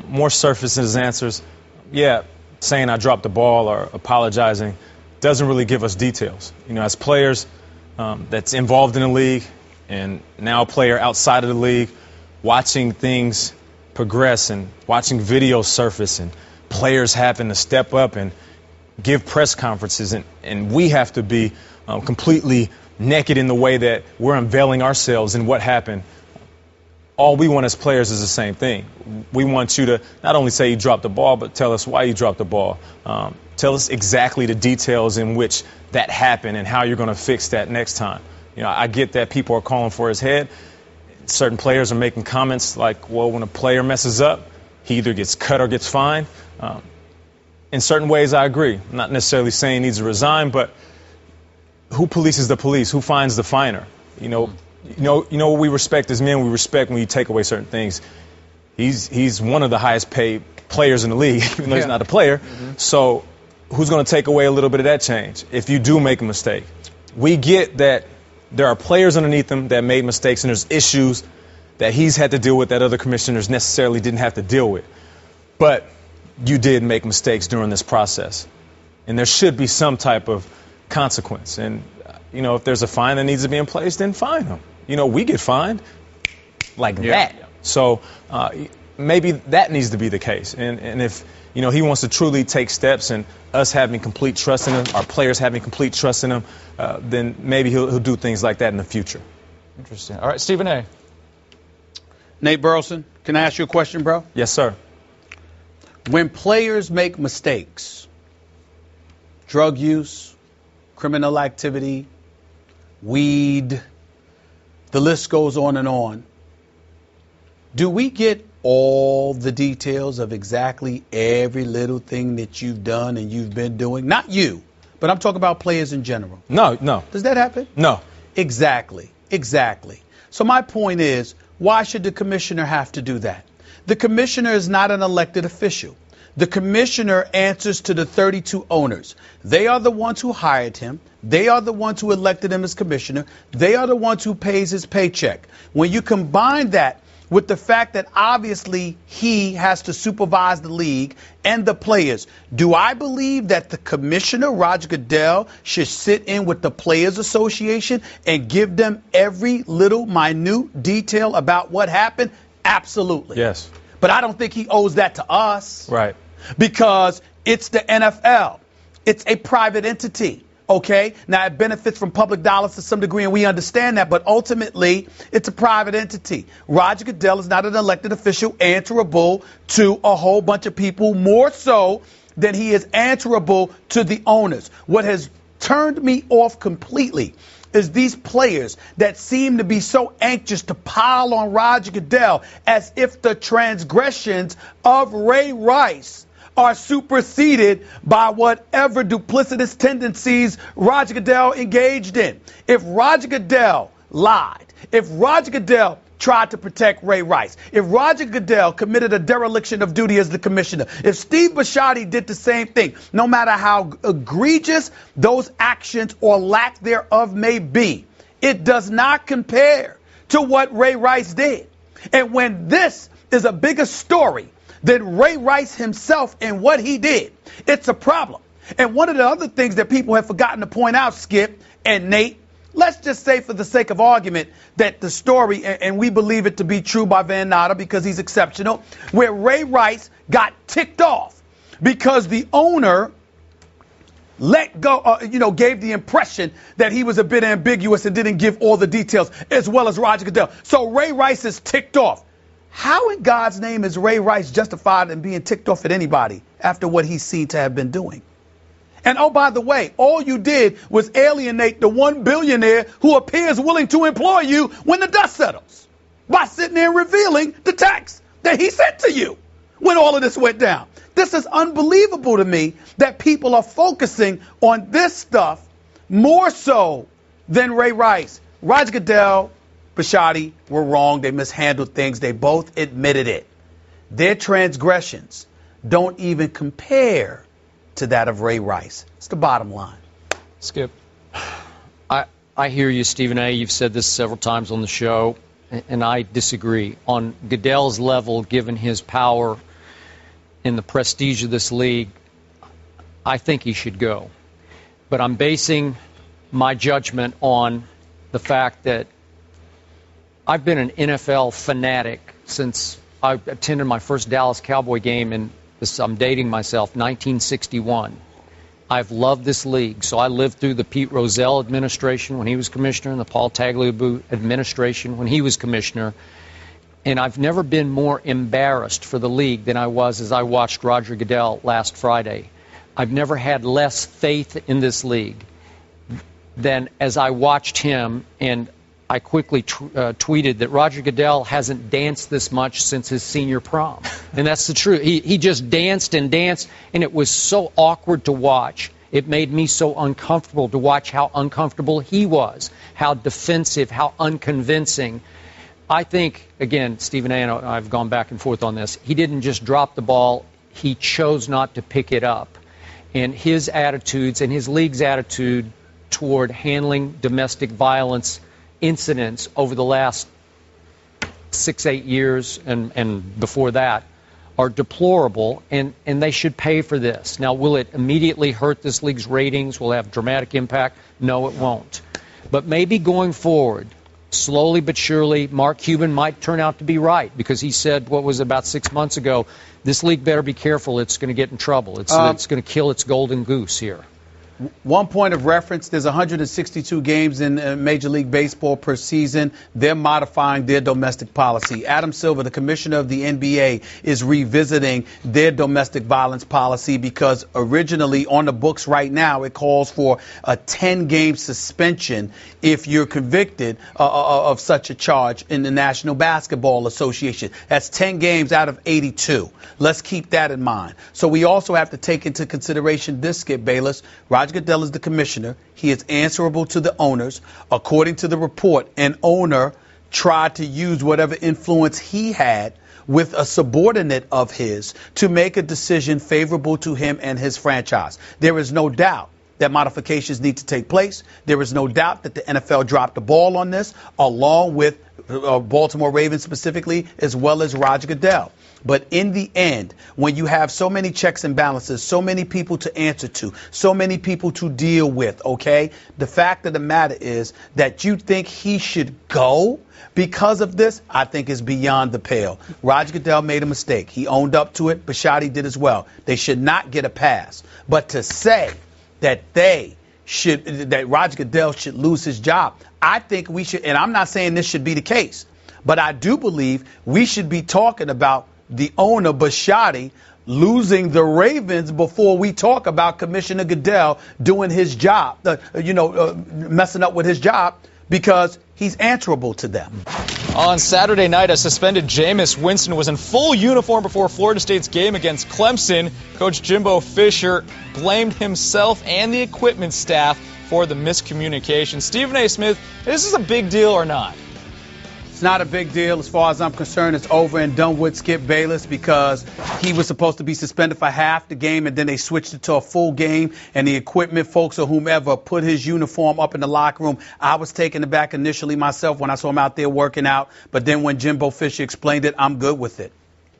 More surface in his answers. Yeah, saying I dropped the ball or apologizing doesn't really give us details. You know, as players that's involved in the league and now a player outside of the league, watching things progress and watching videos surface and players having to step up and give press conferences, and we have to be completely naked in the way that we're unveiling ourselves and what happened. All we want as players is the same thing. We want you to not only say you dropped the ball, but tell us why you dropped the ball. Tell us exactly the details in which that happened and how you're going to fix that next time. You know, I get that people are calling for his head. Certain players are making comments like, well, when a player messes up, he either gets cut or gets fined. In certain ways, I agree. I'm not necessarily saying he needs to resign, but who polices the police? Who finds the finer? You know what we respect as men. We respect when you take away certain things. He's one of the highest paid players in the league, even though he's not a player. Mm-hmm. So who's going to take away a little bit of that change if you do make a mistake? We get that there are players underneath him that made mistakes, and there's issues that he's had to deal with that other commissioners necessarily didn't have to deal with. But you did make mistakes during this process, and there should be some type of consequence. And you know, if there's a fine that needs to be in place, then fine him. You know, we get fined like that. So maybe that needs to be the case. And if, you know, he wants to truly take steps and us having complete trust in him, our players having complete trust in him, then maybe he'll do things like that in the future. Interesting. All right, Stephen A. Nate Burleson, can I ask you a question, bro? Yes, sir. When players make mistakes, drug use, criminal activity, weed, the list goes on and on, do we get all the details of exactly every little thing that you've done and you've been doing? Not you, but I'm talking about players in general. No. Does that happen? No. Exactly. So my point is, why should the commissioner have to do that? The commissioner is not an elected official. The commissioner answers to the 32 owners. They are the ones who hired him. They are the ones who elected him as commissioner. They are the ones who pays his paycheck. When you combine that with the fact that obviously he has to supervise the league and the players, do I believe that the commissioner, Roger Goodell, should sit in with the Players Association and give them every little minute detail about what happened? Absolutely. Yes. But I don't think he owes that to us. Right. Because it's the NFL. It's a private entity. Okay, now it benefits from public dollars to some degree, and we understand that, but ultimately it's a private entity. Roger Goodell is not an elected official answerable to a whole bunch of people, more so than he is answerable to the owners. What has turned me off completely is these players that seem to be so anxious to pile on Roger Goodell as if the transgressions of Ray Rice are superseded by whatever duplicitous tendencies Roger Goodell engaged in. If Roger Goodell lied, if Roger Goodell tried to protect Ray Rice, if Roger Goodell committed a dereliction of duty as the commissioner, if Steve Bisciotti did the same thing, no matter how egregious those actions or lack thereof may be, it does not compare to what Ray Rice did. And when this is a bigger story than Ray Rice himself and what he did, it's a problem. And one of the other things that people have forgotten to point out, Skip and Nate, let's just say for the sake of argument that the story, and we believe it to be true by Van Natta because he's exceptional, where Ray Rice got ticked off because the owner let go, gave the impression that he was a bit ambiguous and didn't give all the details, as well as Roger Goodell. So Ray Rice is ticked off. How in God's name is Ray Rice justified in being ticked off at anybody after what he's seen to have been doing? And oh, by the way, all you did was alienate the one billionaire who appears willing to employ you when the dust settles by sitting there and revealing the text that he sent to you when all of this went down. This is unbelievable to me that people are focusing on this stuff more so than Ray Rice. Roger Goodell, Bisciotti were wrong. They mishandled things. They both admitted it. Their transgressions don't even compare to that of Ray Rice. It's the bottom line. Skip, I hear you, Stephen A. You've said this several times on the show, and I disagree. On Goodell's level, given his power and the prestige of this league, I think he should go. But I'm basing my judgment on the fact that I've been an NFL fanatic since I attended my first Dallas Cowboy game in, I'm dating myself, 1961. I've loved this league. So I lived through the Pete Rozelle administration when he was commissioner and the Paul Tagliabue administration when he was commissioner. And I've never been more embarrassed for the league than I was as I watched Roger Goodell last Friday. I've never had less faith in this league than as I watched him, and I quickly tweeted that Roger Goodell hasn't danced this much since his senior prom. And that's the truth. He just danced and danced, and it was so awkward to watch. It made me so uncomfortable to watch how uncomfortable he was, how defensive, how unconvincing. I think, again, Stephen A. and I've gone back and forth on this, he didn't just drop the ball. He chose not to pick it up. And his attitudes and his league's attitude toward handling domestic violence incidents over the last 6-8 years and before that are deplorable, and they should pay for this. Now, will it immediately hurt this league's ratings? Will it have dramatic impact? No, it won't. But maybe going forward, slowly but surely, Mark Cuban might turn out to be right, because he said, what was it, about 6 months ago, this league better be careful, it's going to get in trouble. It's going to kill its golden goose here. One point of reference, there's 162 games in Major League Baseball per season. They're modifying their domestic policy. Adam Silver, the commissioner of the NBA, is revisiting their domestic violence policy because originally on the books right now it calls for a 10-game suspension if you're convicted of such a charge in the National Basketball Association. That's 10 games out of 82. Let's keep that in mind. So we also have to take into consideration this, Skip Bayless. Roger Goodell is the commissioner. He is answerable to the owners. According to the report, an owner tried to use whatever influence he had with a subordinate of his to make a decision favorable to him and his franchise. There is no doubt that modifications need to take place. There is no doubt that the NFL dropped the ball on this, along with Baltimore Ravens specifically, as well as Roger Goodell. But in the end, when you have so many checks and balances, so many people to answer to, so many people to deal with, okay, the fact of the matter is that you think he should go because of this, I think is beyond the pale. Roger Goodell made a mistake. He owned up to it. Bisciotti did as well. They should not get a pass. But to say that that Roger Goodell should lose his job. I think we should, and I'm not saying this should be the case, but I do believe we should be talking about the owner, Bisciotti, losing the Ravens before we talk about Commissioner Goodell doing his job, messing up with his job, because he's answerable to them. On Saturday night, a suspended Jameis Winston was in full uniform before Florida State's game against Clemson. Coach Jimbo Fisher blamed himself and the equipment staff for the miscommunication. Stephen A. Smith, is this a big deal or not? It's not a big deal as far as I'm concerned. It's over and done with Skip Bayless, because he was supposed to be suspended for half the game, and then they switched it to a full game, and the equipment folks or whomever put his uniform up in the locker room. I was taken aback initially myself when I saw him out there working out, but then when Jimbo Fisher explained it, I'm good with it.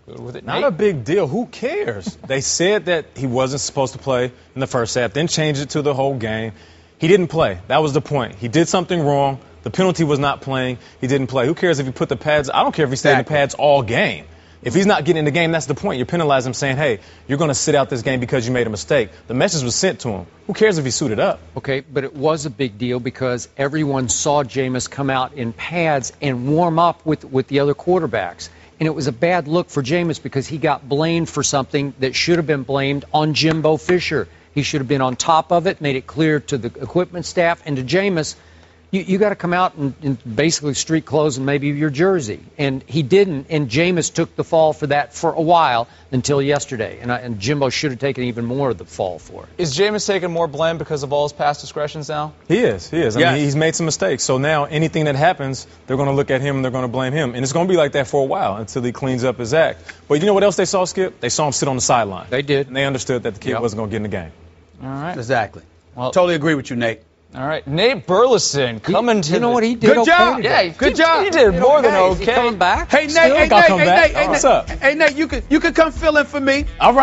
Good with it, Not Nate? a big deal. Who cares? They said that he wasn't supposed to play in the first half, then changed it to the whole game. He didn't play. That was the point. He did something wrong. The penalty was not playing. He didn't play. Who cares if he put the pads? I don't care if he stayed in the pads all game. If he's not getting in the game, that's the point. You're penalizing him, saying, hey, you're going to sit out this game because you made a mistake. The message was sent to him. Who cares if he suited up? Okay, but it was a big deal because everyone saw Jameis come out in pads and warm up with the other quarterbacks. And it was a bad look for Jameis because he got blamed for something that should have been blamed on Jimbo Fisher. He should have been on top of it, made it clear to the equipment staff and to Jameis, you got to come out in basically street clothes and maybe your jersey. And he didn't, and Jameis took the fall for that for a while until yesterday. And Jimbo should have taken even more of the fall for it. Is Jameis taking more blame because of all his past discretions now? He is. I mean, he's made some mistakes. So now anything that happens, they're going to look at him and they're going to blame him. And it's going to be like that for a while until he cleans up his act. But you know what else they saw, Skip? They saw him sit on the sideline. They did. And they understood that the kid wasn't going to get in the game. All right. Exactly. Well, totally agree with you, Nate. All right. Nate Burleson coming to. You know what he did? Good job. Yeah, good job. He did more than okay. Coming back. Hey, Nate. What's up? Hey, Nate. You could come fill in for me. All right.